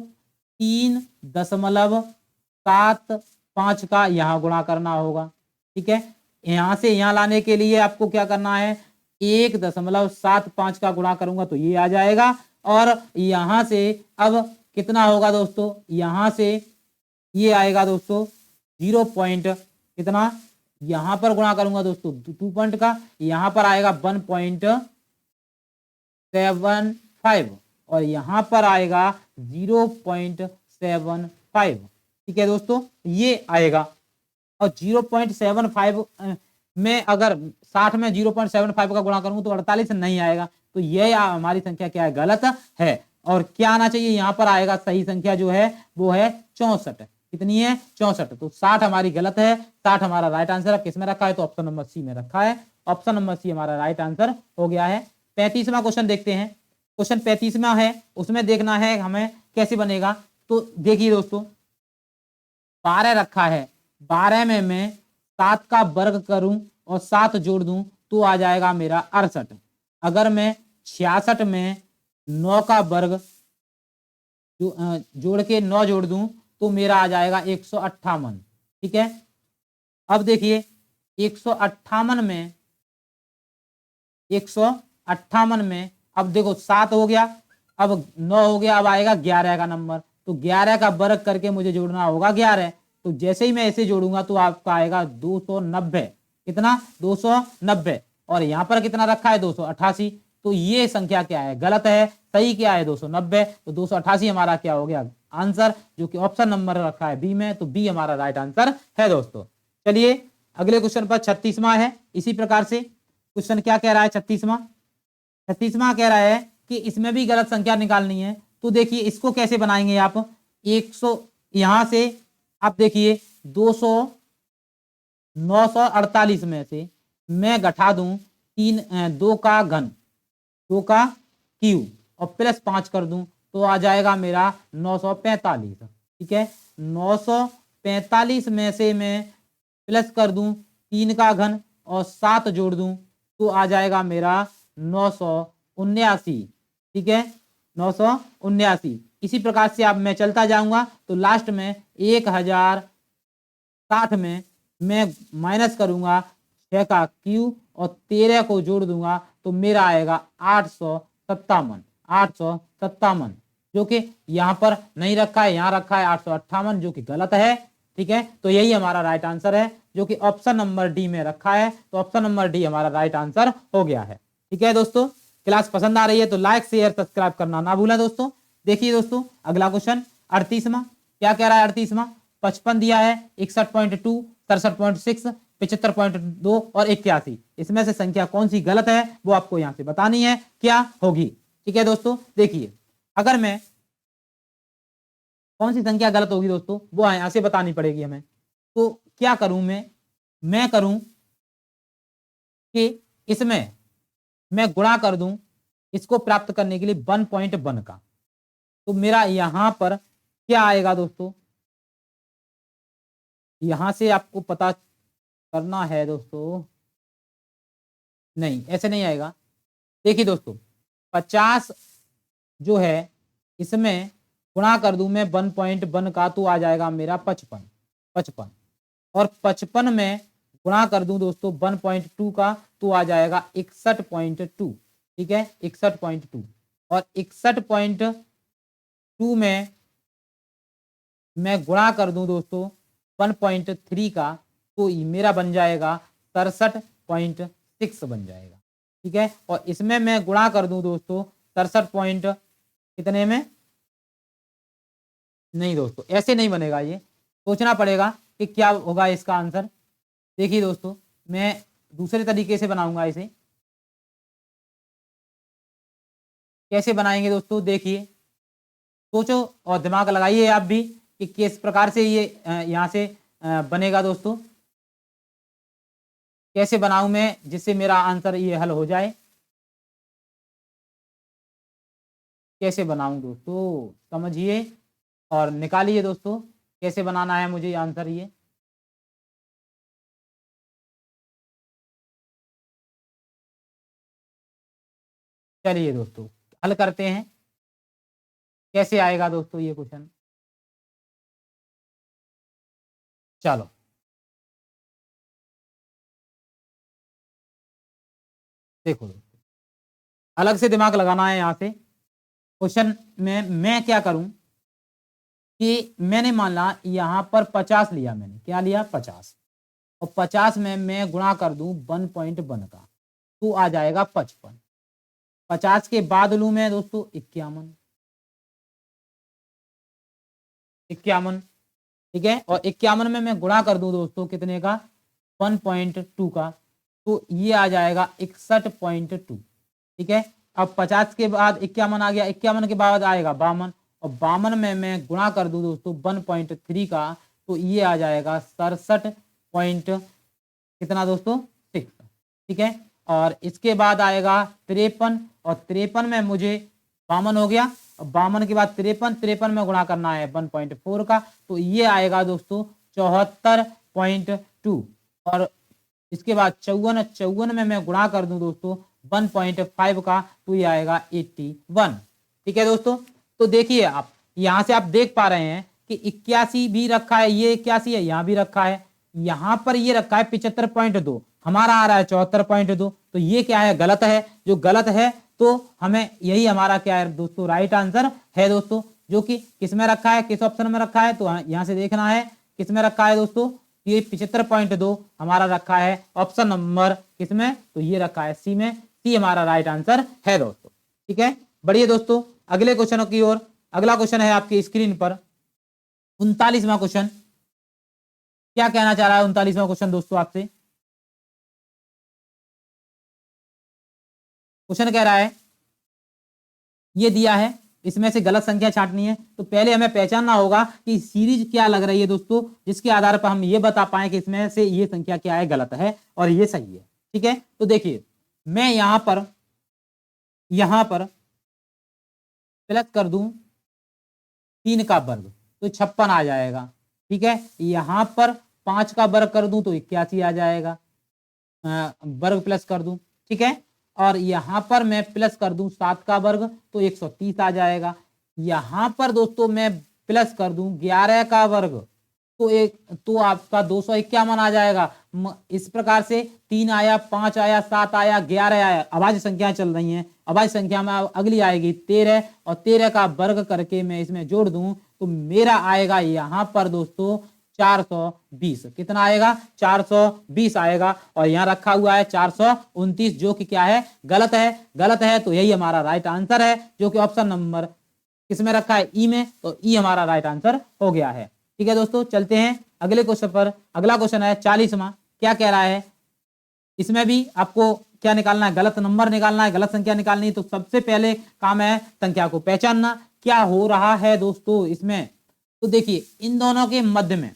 3.75 का यहां गुणा करना होगा, ठीक है। यहां से यहां लाने के लिए आपको क्या करना है, 1.75 का गुणा करूंगा तो ये आ जाएगा, और यहां से अब कितना होगा दोस्तों, यहां से ये आएगा दोस्तों 0 पॉइंट कितना, यहां पर गुणा करूंगा दोस्तों 2 पॉइंट का, यहां पर आएगा 1.75 और यहां पर आएगा 0.75, ठीक है दोस्तों, ये आएगा। और 0.75 में अगर 60 में 0.75 का गुणा करूंगा तो 48 नहीं आएगा, तो ये हमारी संख्या क्या है, गलत है। और क्या आना चाहिए, यहां पर आएगा सही संख्या जो है वो है 64, कितनी है 64, तो 60 हमारी गलत है, 60 हमारा राइट आंसर है। किसमें रखा है, तो ऑप्शन नंबर सी में रखा है, ऑप्शन नंबर सी हमारा राइट आंसर हो गया है। 35वां क्वेश्चन देखते हैं, क्वेश्चन 35वां है, उसमें देखना है हमें कैसे बनेगा। तो देखिए दोस्तों 12 रखा है, 12 में मैं 7 का वर्ग करूं और 7 जोड़ दूं तो आ जाएगा मेरा 68। अगर मैं 66 में 9 का वर्ग जोड़ के 9 जोड़ दूं तो मेरा आ जाएगा 158। ठीक है, अब देखिए 158 में 158 में अब देखो 7 हो गया, अब 9 हो गया, अब आएगा 11 का नंबर। तो 11 का वर्ग करके मुझे जोड़ना होगा 11। तो जैसे ही मैं ऐसे जोड़ूंगा तो आपका आएगा 290। कितना? 290। और यहाँ पर कितना रखा है? 288। तो ये संख्या क्या है? गलत है। सही क्या है? 290। तो 288 हमारा क्या हो गया आंसर, जो कि ऑप्शन नंबर रखा है बी में। तो बी हमारा राइट आंसर है दोस्तों। चलिए अगले क्वेश्चन पर 36वां है। इसी प्रकार से क्वेश्चन क्या कह रहा है? 36वां कह रहा है कि इसमें भी गलत संख्या निकालनी है। तो देखिए इसको कैसे बनाएंगे आप? 100 यहां से आप देखिए 200 948 में से मैं घटा दूं 2 का घन, 2 का क्यूब और प्लस 5 कर दूं तो आ जाएगा मेरा 945। ठीक है, 945 में से मैं प्लस कर दूं 3 का घन और 7 जोड़ दूं तो आ जाएगा मेरा 979। ठीक है, 979। इसी प्रकार से अब मैं चलता जाऊंगा तो लास्ट में 1060 में मैं माइनस करूंगा 6 का क्यू और 13 को जोड़ दूंगा तो मेरा आएगा 857, जो कि यहाँ पर नहीं रखा है, यहाँ रखा है 858, जो कि गलत है। ठीक है, तो यही हमारा राइट आंसर है, जो कि ऑप्शन नंबर डी में रखा है। तो ऑप्शन नंबर डी हमारा राइट आंसर हो गया है। ठीक है दोस्तों, क्लास पसंद आ रही है तो लाइक शेयर सब्सक्राइब करना ना भूलें दोस्तों। देखिए दोस्तों अगला क्वेश्चन 38वां क्या कह रहा है? 38वां 55 दिया है, 61.2, 63.6, 75.2 और 81। इसमें से संख्या कौन सी गलत है वो आपको यहाँ से बतानी है, क्या होगी। ठीक है दोस्तों, देखिए अगर मैं कौन सी संख्या गलत होगी दोस्तों वो यहाँ से बतानी पड़ेगी हमें। तो क्या करूं मैं करूं कि इसमें मैं गुणा कर दूं इसको प्राप्त करने के लिए 1.1 का। तो मेरा यहां पर क्या आएगा दोस्तों? यहां से आपको पता करना है दोस्तों, नहीं ऐसे नहीं आएगा। देखिए दोस्तों 50 जो है इसमें गुणा कर दूं मैं 1.1 का तो आ जाएगा मेरा 55। और 55 में गुणा कर दूं दोस्तों 1.2 का तो आ जाएगा 61.2। ठीक है, 61.2 और 61.2 में मैं गुणा कर दूं दोस्तों 1.3 का तो मेरा बन जाएगा 63.6 बन जाएगा। ठीक है, और इसमें मैं गुणा कर दूं दोस्तों 63 कितने में? नहीं दोस्तों ऐसे नहीं बनेगा, ये सोचना पड़ेगा कि क्या होगा इसका आंसर। देखिए दोस्तों मैं दूसरे तरीके से बनाऊंगा इसे। कैसे बनाएंगे दोस्तों? देखिए सोचो और दिमाग लगाइए आप भी कि किस प्रकार से ये यहाँ से बनेगा दोस्तों। कैसे बनाऊं मैं जिससे मेरा आंसर ये हल हो जाए? कैसे बनाऊं दोस्तों समझिए और निकालिए दोस्तों, कैसे बनाना है मुझे आंसर ये। चलिए दोस्तों हल करते हैं। कैसे आएगा दोस्तों ये क्वेश्चन? चलो देखो दोस्तों, अलग से दिमाग लगाना है यहाँ से। क्वेश्चन में मैं क्या करूं कि मैंने माना यहाँ पर 50 लिया, मैंने क्या लिया? 50। और 50 में मैं गुणा कर दूं 1.1 का तो आ जाएगा 55। 50 के बाद लूं मैं दोस्तों 51। ठीक है, और 51 में मैं गुणा कर दूं दोस्तों कितने का? 1.2 का तो ये आ जाएगा 61.2। ठीक है, अब 50 के बाद 51 आ गया, 51 के बाद आएगा 52 और 52 में मैं गुणा कर दूं दोस्तों 1.3 का तो ये आ जाएगा 67 पॉइंट कितना दोस्तों? 6। ठीक है, और इसके बाद आएगा 53 और 53 में मुझे 52 हो गया और 52 के बाद 53 में गुणा करना है 1.4 का तो ये आएगा दोस्तों 74.2। और इसके बाद 54 में मैं गुणा कर दूं दोस्तों 1.5 का तो ये आएगा 81। ठीक है दोस्तों, तो देखिए आप यहाँ से आप देख पा रहे हैं कि 81 भी रखा है, ये 81 है, यहाँ भी रखा है, यहाँ पर ये रखा है 75.2, हमारा आ रहा है 74.2, तो ये क्या है, गलत है। जो गलत है तो हमें यही हमारा क्या है दोस्तों, राइट आंसर है दोस्तों, जो कि किस में रखा है, किस ऑप्शन में रखा है, तो यहाँ से देखना है किस में रखा है दोस्तों, ये 75.2 हमारा रखा है ऑप्शन नंबर किसमें, तो ये रखा है सी में, सी हमारा राइट आंसर है दोस्तों। ठीक है, बढ़िए दोस्तों, अगले क्वेश्चन की ओर। अगला क्वेश्चन है आपकी स्क्रीन पर 39वां क्वेश्चन। क्या कहना चाह रहा है 39वां क्वेश्चन दोस्तों आपसे? क्वेश्चन कह रहा है, ये दिया है, इसमें से गलत संख्या छांटनी है, तो पहले हमें पहचानना होगा कि सीरीज क्या लग रही है दोस्तों, जिसके आधार पर हम ये बता पाए कि इसमें से ये संख्या क्या है, गलत है और ये सही है। ठीक है, तो देखिए मैं यहां पर प्लस कर दूं 3 का वर्ग तो 56 आ जाएगा। ठीक है, यहां पर 5 का वर्ग कर दूं तो 81 आ जाएगा, वर्ग प्लस कर दूं। ठीक है, और यहां पर मैं प्लस कर दूं 7 का वर्ग तो 130 आ जाएगा। यहां पर दोस्तों मैं प्लस कर दूं 11 का वर्ग तो आपका 251 आ जाएगा। इस प्रकार से 3 आया, 5 आया, 7 आया, 11 आया, अभाज्य संख्याएं चल रही हैं। अभाज्य संख्या में अगली आएगी 13, और 13 का वर्ग करके मैं इसमें जोड़ दूं तो मेरा आएगा यहां पर दोस्तों 420। कितना आएगा, 420 आएगा, और यहाँ रखा हुआ है 429, जो कि क्या है, गलत है। गलत है तो यही हमारा राइट आंसर है, जो कि ऑप्शन नंबर किसमें रखा है, ई में, तो ई हमारा राइट आंसर हो गया है। ठीक है दोस्तों, चलते हैं अगले क्वेश्चन पर। अगला क्वेश्चन है 40वां। क्या कह रहा है, इसमें भी आपको क्या निकालना है, गलत नंबर निकालना है, गलत संख्या निकालनी है। तो सबसे पहले काम है संख्या को पहचानना, क्या हो रहा है दोस्तों इसमें। तो देखिए इन दोनों के मध्य में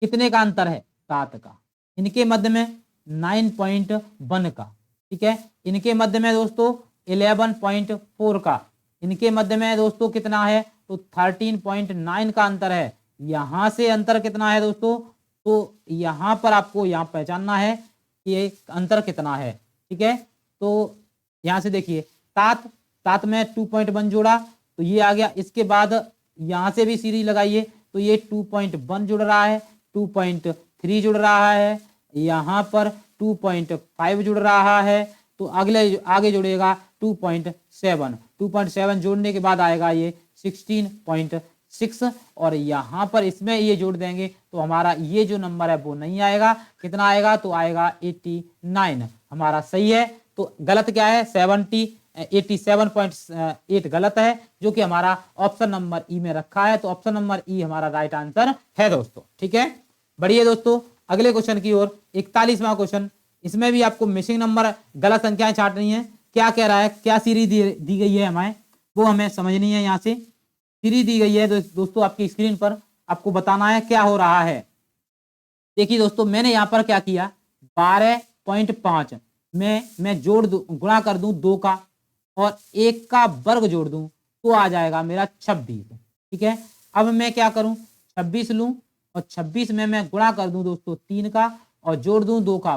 कितने का अंतर है, 7 का। इनके मध्य में 9.1 का। ठीक है, इनके मध्य में दोस्तों 11.4 का। इनके मध्य में दोस्तों कितना है, तो 13.9 का अंतर है। यहां से अंतर कितना है दोस्तों, तो यहां पर आपको यहां पहचानना है कि ये अंतर कितना है। ठीक है, तो यहां से देखिए 7 में 2.1 जोड़ा तो ये आ गया। इसके बाद यहां से भी सीरीज लगाइए तो ये 2.1 जुड़ रहा है, 2.3 जुड़ रहा है, यहाँ पर 2.5 जुड़ रहा है, तो अगले आगे जुड़ेगा 2.7। 2.7 जोड़ने के बाद आएगा ये 16.6, और यहाँ पर इसमें ये जोड़ देंगे तो हमारा ये जो नंबर है वो नहीं आएगा। कितना आएगा, तो आएगा 89, हमारा सही है। तो गलत क्या है, 87.8 गलत है, जो कि हमारा ऑप्शन नंबर ई में रखा है। तो ऑप्शन नंबर ई हमारा राइट आंसर है दोस्तों। ठीक है, बढ़िए दोस्तों, अगले क्वेश्चन की ओर। 41वां क्वेश्चन, इसमें भी आपको मिसिंग नंबर, गलत संख्याएं छांटनी है। क्या कह रहा है, क्या सीरीज दी गई है हमें, वो हमें समझनी है। यहाँ से सीरीज दी गई है दोस्तों आपकी स्क्रीन पर, आपको बताना है क्या हो रहा है। देखिए दोस्तों मैंने यहाँ पर क्या किया, 12.5 में मैं जोड़ दूं, गुणा कर दूं 2 का, और 1 का वर्ग जोड़ दूं तो आ जाएगा मेरा 26। ठीक है, अब मैं क्या करूं, 26 लूं और 26 में मैं गुणा कर दूं दोस्तों 3 का, और जोड़ दूं 2 का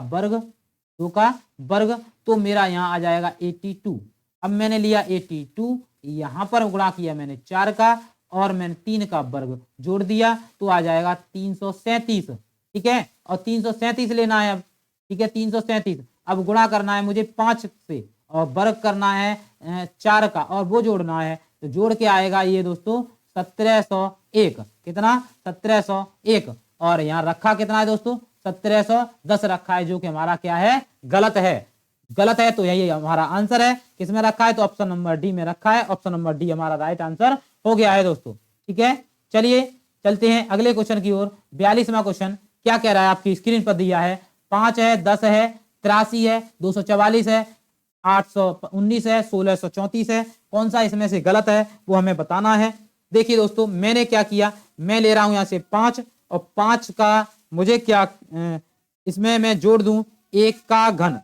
वर्ग, तो मेरा यहाँ आ जाएगा 82। अब मैंने लिया 82, यहाँ पर गुणा किया मैंने 4 का, और मैंने 3 का वर्ग जोड़ दिया तो आ जाएगा 337। ठीक है, और 337 लेना है अब। ठीक है, 337 अब गुणा करना है मुझे 5 से, और वर्ग करना है 4 का, और वो जोड़ना है, तो जोड़ के आएगा ये दोस्तों 1701। कितना, 1701, और यहाँ रखा कितना है दोस्तों, 1710 रखा है, जो कि हमारा क्या है, गलत है। गलत है तो यही हमारा आंसर है। किसमें रखा है, तो ऑप्शन नंबर डी में रखा है। ऑप्शन नंबर डी हमारा राइट आंसर हो गया है दोस्तों। ठीक है, चलिए चलते हैं अगले क्वेश्चन की ओर। 42वां क्वेश्चन क्या कह रहा है, आपकी स्क्रीन पर दिया है, 5 है, 10 है, 83 है, 244 है, 819 है, 1634 है, कौन सा इसमें से गलत है वो हमें बताना है। देखिए दोस्तों मैंने क्या किया, मैं ले रहा हूं यहां से 5, और 5 का मुझे क्या, इसमें मैं जोड़ दूं 1 का घन,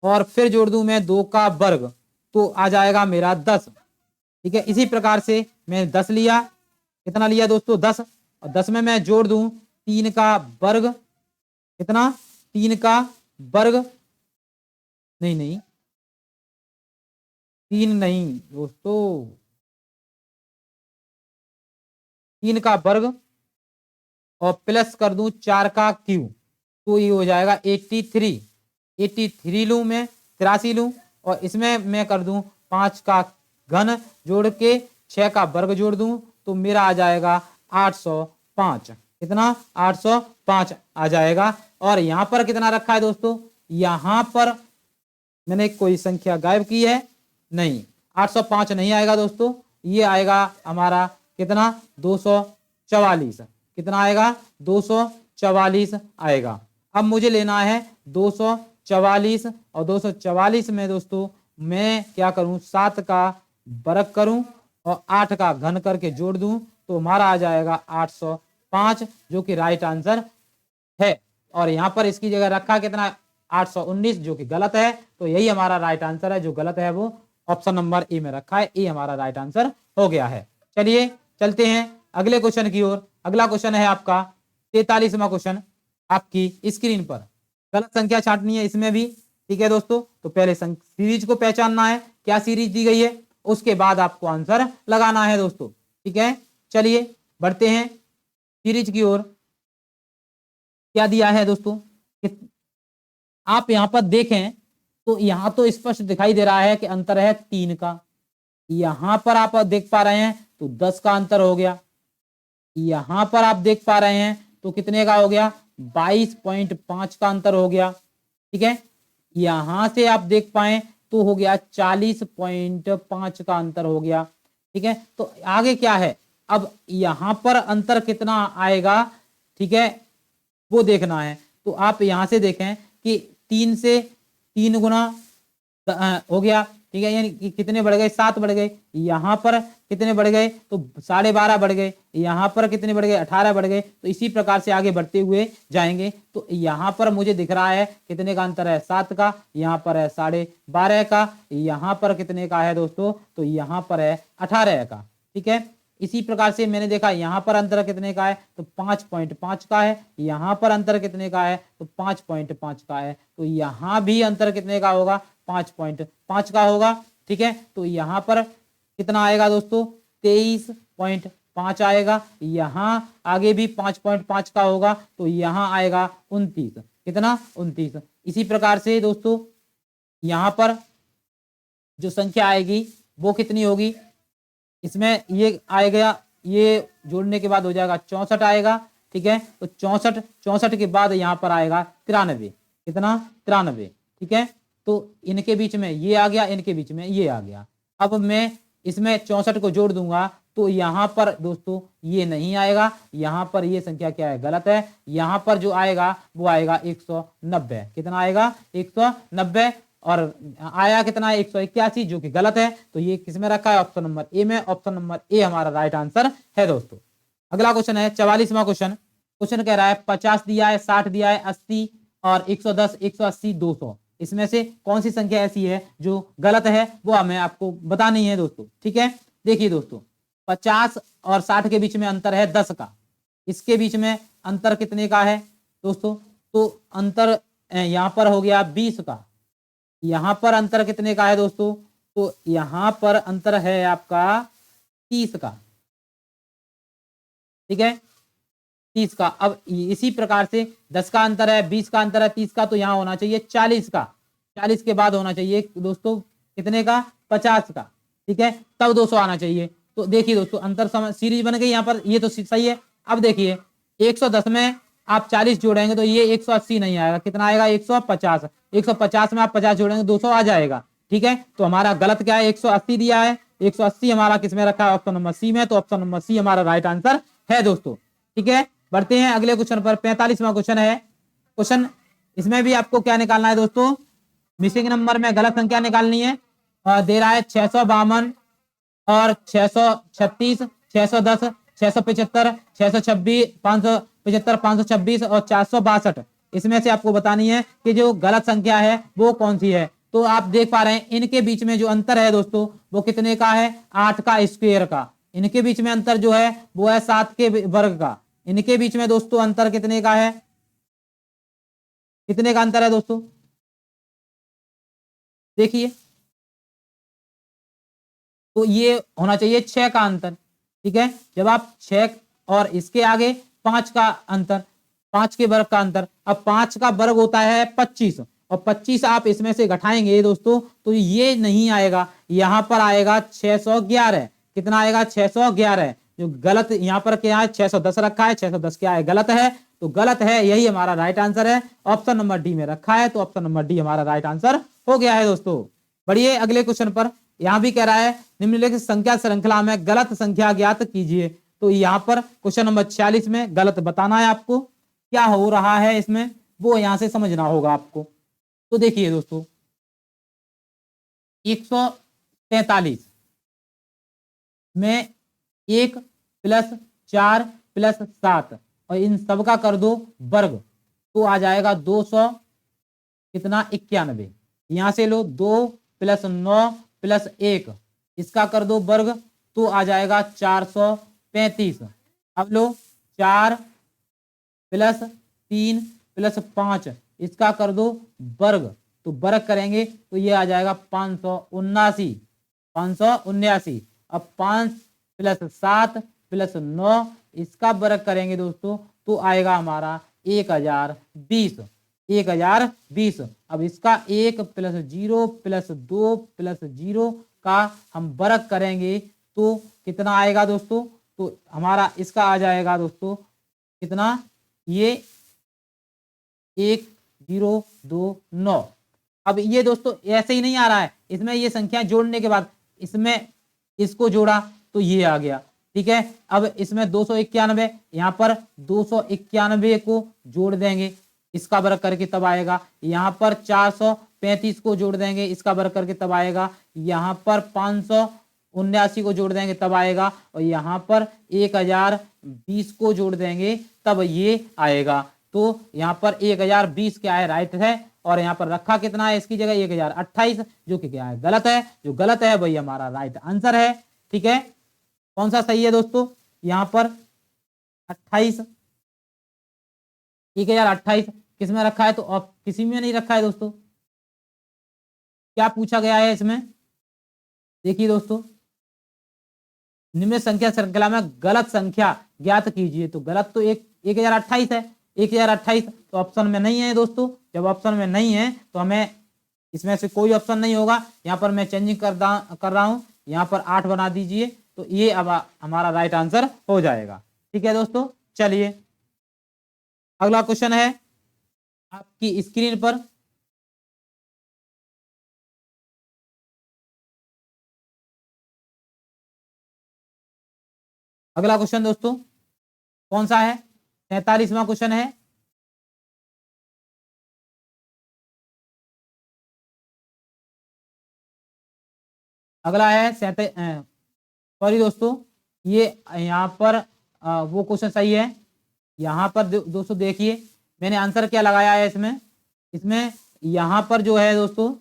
और फिर जोड़ दूं मैं 2 का वर्ग, तो आ जाएगा मेरा 10। ठीक है, इसी प्रकार से मैं 10 लिया, कितना लिया दोस्तों, 10, और 10 में मैं जोड़ दूं 3 का वर्ग, कितना, 3 का वर्ग, नहीं 3 नहीं दोस्तों, 3 का वर्ग और प्लस कर दूं 4 का क्यूब, तो ये हो जाएगा 83। 83 लूं मैं, 83 लूं, और इसमें मैं कर दूं 5 का घन जोड़ के 6 का वर्ग जोड़ दूं, तो मेरा आ जाएगा 805। कितना? 805 आ जाएगा। और यहां पर कितना रखा है दोस्तों? यहां पर मैंने कोई संख्या गायब की है? नहीं, 805 नहीं आएगा दोस्तों, ये आएगा हमारा कितना? 244। कितना आएगा? 244 आएगा। अब मुझे लेना है 244, और 244 में दोस्तों मैं क्या करूं? 7 का वर्ग करूं और 8 का घन करके जोड़ दूं, तो हमारा आ जाएगा 805, जो कि राइट आंसर है। और यहां पर इसकी जगह रखा कितना? 819, जो कि गलत है। तो यही हमारा राइट आंसर है, जो गलत है वो ऑप्शन नंबर ए में रखा है। ए हमारा राइट आंसर हो गया है। चलिए चलते हैं अगले क्वेश्चन की ओर। अगला क्वेश्चन है आपका 43वां क्वेश्चन आपकी स्क्रीन पर। गलत संख्या छांटनी है इसमें भी, ठीक है दोस्तों। तो पहले सीरीज को पहचानना है, क्या सीरीज दी गई है, उसके बाद आपको आंसर लगाना है दोस्तों, ठीक है। चलिए बढ़ते हैं सीरीज की ओर। क्या दिया है दोस्तों? आप यहां पर देखें तो यहां तो स्पष्ट दिखाई दे रहा है कि अंतर है 3 का। यहां पर आप देख पा रहे हैं तो 10 का अंतर हो गया। यहां पर आप देख पा रहे हैं तो कितने का हो गया? 22.5 का अंतर हो गया, ठीक है। यहां से आप देख पाए तो हो गया 40.5 का अंतर हो गया, ठीक है। तो आगे क्या है? अब यहां पर अंतर कितना आएगा, ठीक है, वो देखना है। तो आप यहां से देखें कि 3 से 3 गुना हो गया, ठीक है, यानी कि कितने बढ़ गए? 7 बढ़ गए। यहाँ पर कितने बढ़ गए? तो 12.5 बढ़ गए। यहाँ पर कितने बढ़ गए? 18 बढ़ गए। तो इसी प्रकार से आगे बढ़ते हुए जाएंगे। तो यहाँ पर मुझे दिख रहा है कितने का अंतर है? 7 का। यहाँ पर है 12.5 का। यहाँ पर कितने का है दोस्तों? तो यहाँ पर है 18 का, ठीक है। इसी प्रकार से मैंने देखा यहाँ पर अंतर कितने का है? तो 5.5 का है। यहाँ पर अंतर कितने का है? तो 5.5 का है। तो यहाँ भी अंतर कितने का होगा? 5.5 का होगा, ठीक है। तो यहाँ पर कितना आएगा दोस्तों? 23.5 आएगा। यहाँ आगे भी 5.5 का होगा, तो यहाँ आएगा 29। कितना? 29। इसी प्रकार से दोस्तों यहाँ पर जो संख्या आएगी वो कितनी होगी? इसमें ये आएगा, ये जोड़ने के बाद हो जाएगा 64 आएगा, ठीक है। तो 64 के बाद यहाँ पर आएगा 93। कितना? 93, ठीक है। तो इनके बीच में ये आ गया, इनके बीच में ये आ गया। अब मैं इसमें 64 को जोड़ दूंगा तो यहाँ पर दोस्तों ये नहीं आएगा। यहाँ पर ये संख्या क्या है? गलत है। यहाँ पर जो आएगा वो आएगा 190। कितना आएगा? 190। और आया कितना है? 181, जो कि गलत है। तो ये किसमें रखा है? ऑप्शन नंबर ए में। ऑप्शन नंबर ए हमारा राइट आंसर है दोस्तों। अगला क्वेश्चन है 44वां क्वेश्चन। क्वेश्चन कह रहा है 50 दिया है, 60 दिया है, 80 और 110, 180, 200। इसमें से कौन सी संख्या ऐसी है जो गलत है, वो हमें आपको बतानी है दोस्तों, ठीक है। देखिए दोस्तों 50 और 60 के बीच में अंतर है 10 का। इसके बीच में अंतर कितने का है दोस्तों? तो अंतर यहाँ पर हो गया 20 का। यहां पर अंतर कितने का है दोस्तों? तो यहां पर अंतर है आपका 30 का, ठीक है, 30 का। अब इसी प्रकार से 10 का अंतर है, 20 का अंतर है, 30 का, तो यहां होना चाहिए 40 का। 40 के बाद होना चाहिए दोस्तों कितने का? 50 का, ठीक है, तब 200 आना चाहिए। तो देखिए दोस्तों अंतर सीरीज बन गई यहाँ पर, ये तो सही है। अब देखिए 110 में आप 40 जोड़ेंगे तो ये 180 नहीं आएगा। कितना आएगा? 150। 150 में आप 50 जोड़ेंगे 200 आ जाएगा, ठीक है। तो हमारा गलत क्या है? 180 दिया है। 180 हमारा किसमें रखा है? ऑप्शन नंबर सी में। तो ऑप्शन नंबर सी हमारा राइट आंसर है दोस्तों, ठीक है। बढ़ते हैं अगले क्वेश्चन पर। 45वां क्वेश्चन है। क्वेश्चन इसमें भी आपको क्या निकालना है दोस्तों? मिसिंग नंबर में गलत संख्या निकालनी है। दे रहा है 652 और 636, 610, 675, 626, 575, 526 और 462। इसमें से आपको बतानी है कि जो गलत संख्या है वो कौन सी है। तो आप देख पा रहे हैं इनके बीच में जो अंतर है दोस्तों वो कितने का है? 8 का स्क्वायर का। इनके बीच में अंतर जो है वो है 7 के वर्ग का। इनके बीच में दोस्तों अंतर कितने का है? कितने का अंतर है दोस्तों? देखिए तो ये होना चाहिए 6 का अंतर, ठीक है। जब आप 6 और इसके आगे 5 का अंतर, 5 के वर्ग का अंतर। अब 5 का वर्ग होता है 25 और 25 आप इसमें से घटाएंगे दोस्तों तो ये नहीं आएगा, यहाँ पर आएगा 611। कितना आएगा? 611। जो गलत यहाँ पर क्या है 610 रखा है, 610 क्या है? गलत है। तो गलत है, यही हमारा राइट आंसर है। ऑप्शन नंबर डी में रखा है, तो ऑप्शन नंबर डी हमारा राइट आंसर हो गया है दोस्तों। बढ़िए अगले क्वेश्चन पर। यहां भी कह रहा है निम्नलिखित संख्या श्रृंखला में गलत संख्या ज्ञात कीजिए। तो यहाँ पर क्वेश्चन नंबर 46 में गलत बताना है आपको। क्या हो रहा है इसमें वो यहां से समझना होगा आपको। तो देखिए दोस्तों 143 में 1 + 4 + 7 और इन सब का कर दो वर्ग तो आ जाएगा 200 कितना 91। यहां से लो 2 + 9 + 1 इसका कर दो वर्ग तो आ जाएगा 435। अब लो 4 + 3 + 5 इसका कर दो वर्ग तो वर्ग करेंगे तो ये आ जाएगा 579। 579। अब 5 + 7 + 9 इसका वर्ग करेंगे दोस्तों तो आएगा हमारा 1020। 1020। अब इसका 1 + 0 + 2 + 0 का हम वर्ग करेंगे तो कितना आएगा दोस्तों? तो हमारा इसका आ जाएगा दोस्तों कितना? ये 1029। अब ये दोस्तों ऐसे ही नहीं आ रहा है, इसमें ये संख्या जोड़ने के बाद इसमें इसको जोड़ा तो ये आ गया। ठीक है, अब इसमें 291 यहाँ पर 291 को जोड़ देंगे इसका वर्ग करके तब आएगा। यहाँ पर 435 को जोड़ देंगे इसका वर्ग करके तब आएगा। यहाँ पर 579 को जोड़ देंगे तब आएगा और यहाँ पर 1020 को जोड़ देंगे तब ये आएगा। तो यहाँ पर 1020 क्या है? राइट है। और यहाँ पर रखा कितना है इसकी जगह? 1028 जो कि क्या है? गलत है। जो गलत है वही हमारा राइट आंसर है। ठीक है, कौन सा सही है दोस्तों? यहाँ पर 28 1028 किस में रखा है? तो अब किसी में नहीं रखा है दोस्तों। क्या पूछा गया है इसमें? देखिए दोस्तों निम्न संख्या श्रृंखला में गलत संख्या ज्ञात कीजिए। तो गलत तो 1028 है। 1028 तो ऑप्शन में नहीं है दोस्तों। जब ऑप्शन में नहीं है तो हमें इसमें से कोई ऑप्शन नहीं होगा। यहाँ पर मैं चेंजिंग कर रहा हूँ, यहाँ पर 8 बना दीजिए तो ये अब हमारा राइट आंसर हो जाएगा। ठीक है दोस्तों, चलिए अगला क्वेश्चन है आपकी स्क्रीन पर। अगला क्वेश्चन दोस्तों कौन सा है? 43वां क्वेश्चन है। अगला है सॉरी दोस्तों, ये यहाँ पर वो क्वेश्चन सही है। यहाँ पर दोस्तों देखिए मैंने आंसर क्या लगाया है इसमें। इसमें यहाँ पर जो है दोस्तों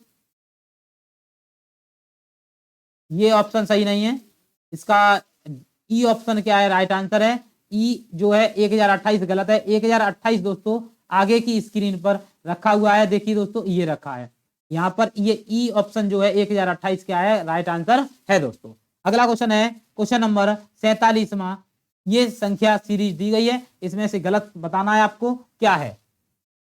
ये ऑप्शन सही नहीं है। इसका ई ऑप्शन क्या है? राइट आंसर है। ई जो है 1028 गलत है। 1028 दोस्तों आगे की स्क्रीन पर रखा हुआ है। देखिए दोस्तों ये रखा है यहाँ पर। ये ई ऑप्शन जो है 1028 क्या है? राइट आंसर है दोस्तों। अगला क्वेश्चन है क्वेश्चन नंबर 47वां। ये संख्या सीरीज दी गई है, इसमें से गलत बताना है आपको। क्या है?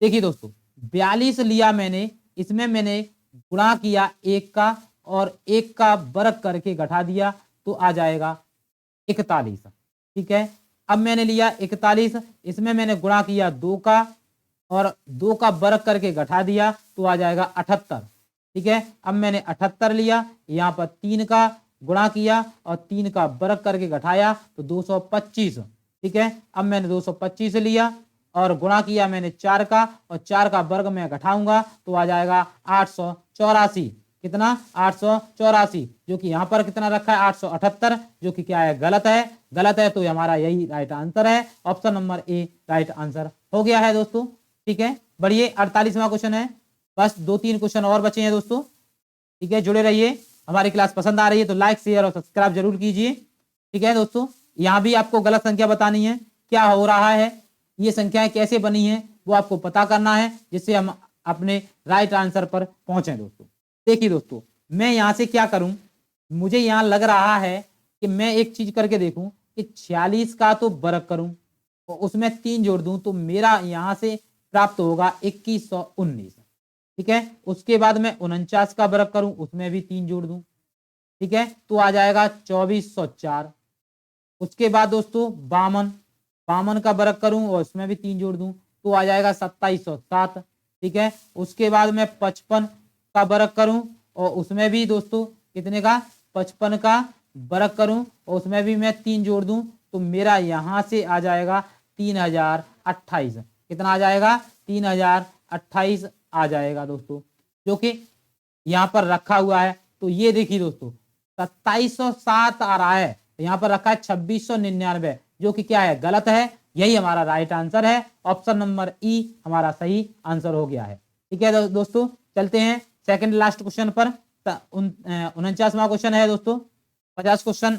देखिए दोस्तों 42 लिया मैंने, इसमें मैंने गुणा किया 1 का और 1 का वर्ग करके घटा दिया तो आ जाएगा 41। ठीक है, अब मैंने लिया 41, इसमें मैंने गुणा किया 2 का और 2 का वर्ग करके घटा दिया तो आ जाएगा 78। ठीक है, अब मैंने 78 लिया, यहाँ पर 3 का गुणा किया और 3 का वर्ग करके घटाया तो 225। ठीक है, अब मैंने 225 लिया और गुणा किया मैंने 4 का और 4 का वर्ग में घटाऊंगा तो आ जाएगा 884। कितना? 884, जो कि यहाँ पर कितना रखा है? 878, जो कि क्या है? गलत है। गलत है तो हमारा यही राइट आंसर है। Option number A right answer हो गया है दोस्तों। ठीक है, बढ़िए 48वां क्वेश्चन है। बस 2-3 क्वेश्चन और बचे हैं दोस्तों। ठीक है, जुड़े रहिए। हमारी क्लास पसंद आ रही है तो लाइक शेयर और सब्सक्राइब जरूर कीजिए। ठीक है दोस्तों, यहाँ भी आपको गलत संख्या बतानी है। क्या हो रहा है, ये संख्याएं कैसे बनी है वो आपको पता करना है, जिससे हम अपने राइट आंसर पर पहुंचे दोस्तों। देखिए दोस्तों मैं यहाँ से क्या करूं, मुझे यहाँ लग रहा है कि मैं एक चीज करके देखूं। कि 46 का तो वर्ग करूं और उसमें 3 जोड़ दूं तो मेरा यहां से प्राप्त होगा 2119। ठीक है, उसके बाद मैं 49 का वर्ग करूं, उसमें भी 3 जोड़ दूं। ठीक है, तो आ जाएगा 2404। उसके बाद दोस्तों 52 का वर्ग करूं और उसमें भी 3 जोड़ दूं तो आ जाएगा 2707। ठीक है, उसके बाद मैं 55 का वर्ग करूं और उसमें भी दोस्तों कितने का 55 का वर्ग करूं और उसमें भी मैं 3 जोड़ दूं तो मेरा यहां से आ जाएगा 3028। कितना आ जाएगा 3028 आ जाएगा दोस्तों, जो कि यहाँ पर रखा हुआ है। तो ये देखिए दोस्तों 2707 आ रहा है, यहाँ पर रखा है 2699, जो कि क्या है, गलत है। यही हमारा राइट आंसर है। ऑप्शन नंबर ई हमारा सही आंसर हो गया है। ठीक है दोस्तों, चलते हैं सेकंड लास्ट क्वेश्चन पर। 49वां क्वेश्चन है दोस्तों। 50 क्वेश्चन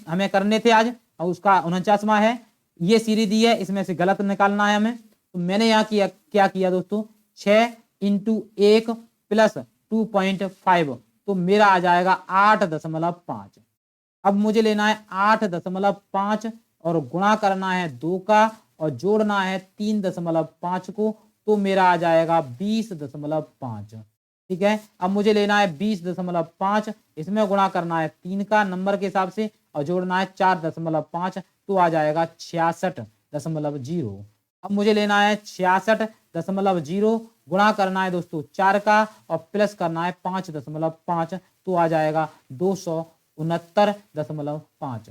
हमें करने थे आज और उसका 49वां है। ये सीरीज दी है, इसमें से गलत निकालना है हमें। तो मैंने यहाँ क्या किया दोस्तों, 6 × 1 + 2.5 तो मेरा आ जाएगा 8.5। अब मुझे लेना है 8.5 और गुणा करना है 2 का और जोड़ना है 3.5 को तो मेरा आ जाएगा 20.5। ठीक है, अब मुझे लेना है 20.5, इसमें गुणा करना है 3 का नंबर के हिसाब से और जोड़ना है 4.5 तो आ जाएगा 66.0। अब मुझे लेना है 66.0, गुणा करना है दोस्तों 4 का और प्लस करना है 5.5 तो आ जाएगा 269.5।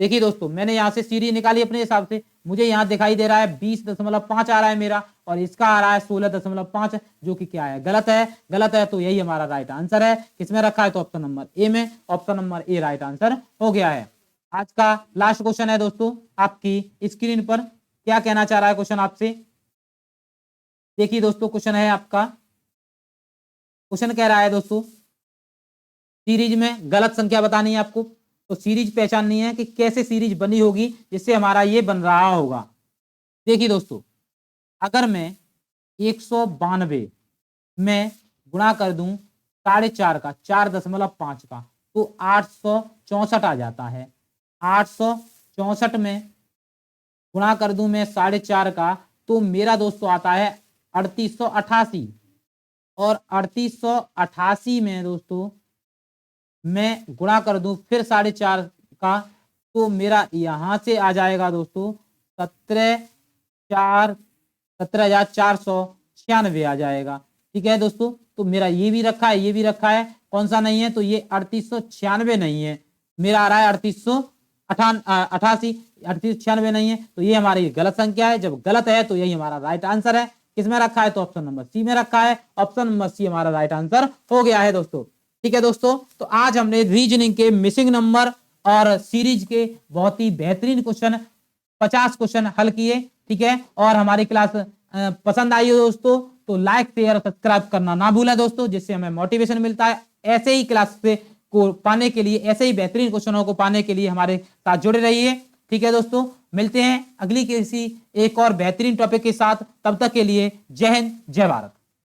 देखिए दोस्तों, मैंने यहाँ से सीरीज निकाली अपने हिसाब से। मुझे यहाँ दिखाई दे रहा है 20.5 आ रहा है मेरा और इसका आ रहा है 16.5, जो कि क्या है, गलत है। गलत है तो यही हमारा राइट आंसर है। किसमें रखा है, तो ऑप्शन नंबर ए में। Option number A right answer हो गया है। आज का लास्ट क्वेश्चन है दोस्तों, आपकी स्क्रीन पर क्या कहना चाह रहा है क्वेश्चन आपसे। देखिए दोस्तों, क्वेश्चन है आपका, क्वेश्चन कह रहा है दोस्तों सीरीज में गलत संख्या बतानी है आपको। तो सीरीज पहचाननी है कि कैसे सीरीज बनी होगी जिससे हमारा ये बन रहा होगा। देखिए दोस्तों, अगर मैं 192 में गुणा कर दूं 4.5 का 4.5 का तो 864 आ जाता है। 864 में गुणा कर दूं मैं 4.5 का तो मेरा दोस्तों आता है 3888 और 3888 में दोस्तों मैं गुणा कर दूं फिर 4.5 का तो मेरा यहां से आ जाएगा दोस्तों 17,496 आ जाएगा। ठीक है दोस्तों, तो मेरा ये भी रखा है, ये भी रखा है, कौन सा नहीं है, तो ये 3896 नहीं है, मेरा आ रहा है 3896 नहीं है। तो ये हमारी गलत संख्या है। जब गलत है तो यही हमारा राइट आंसर है। किसमें रखा है, तो ऑप्शन नंबर सी में रखा है। ऑप्शन नंबर सी हमारा राइट आंसर हो गया है दोस्तों। ठीक है दोस्तों, तो आज हमने रीजनिंग के मिसिंग नंबर और सीरीज के बहुत ही बेहतरीन क्वेश्चन 50 क्वेश्चन हल किए। ठीक है, और हमारी क्लास पसंद आई हो दोस्तों तो लाइक शेयर और सब्सक्राइब करना ना भूलें दोस्तों, जिससे हमें मोटिवेशन मिलता है। ऐसे ही क्लास से को पाने के लिए, ऐसे ही बेहतरीन क्वेश्चनों को पाने के लिए हमारे साथ जुड़े रहिए। ठीक है दोस्तों, मिलते हैं अगली किसी एक और बेहतरीन टॉपिक के साथ। तब तक के लिए जय हिंद, जय भारत।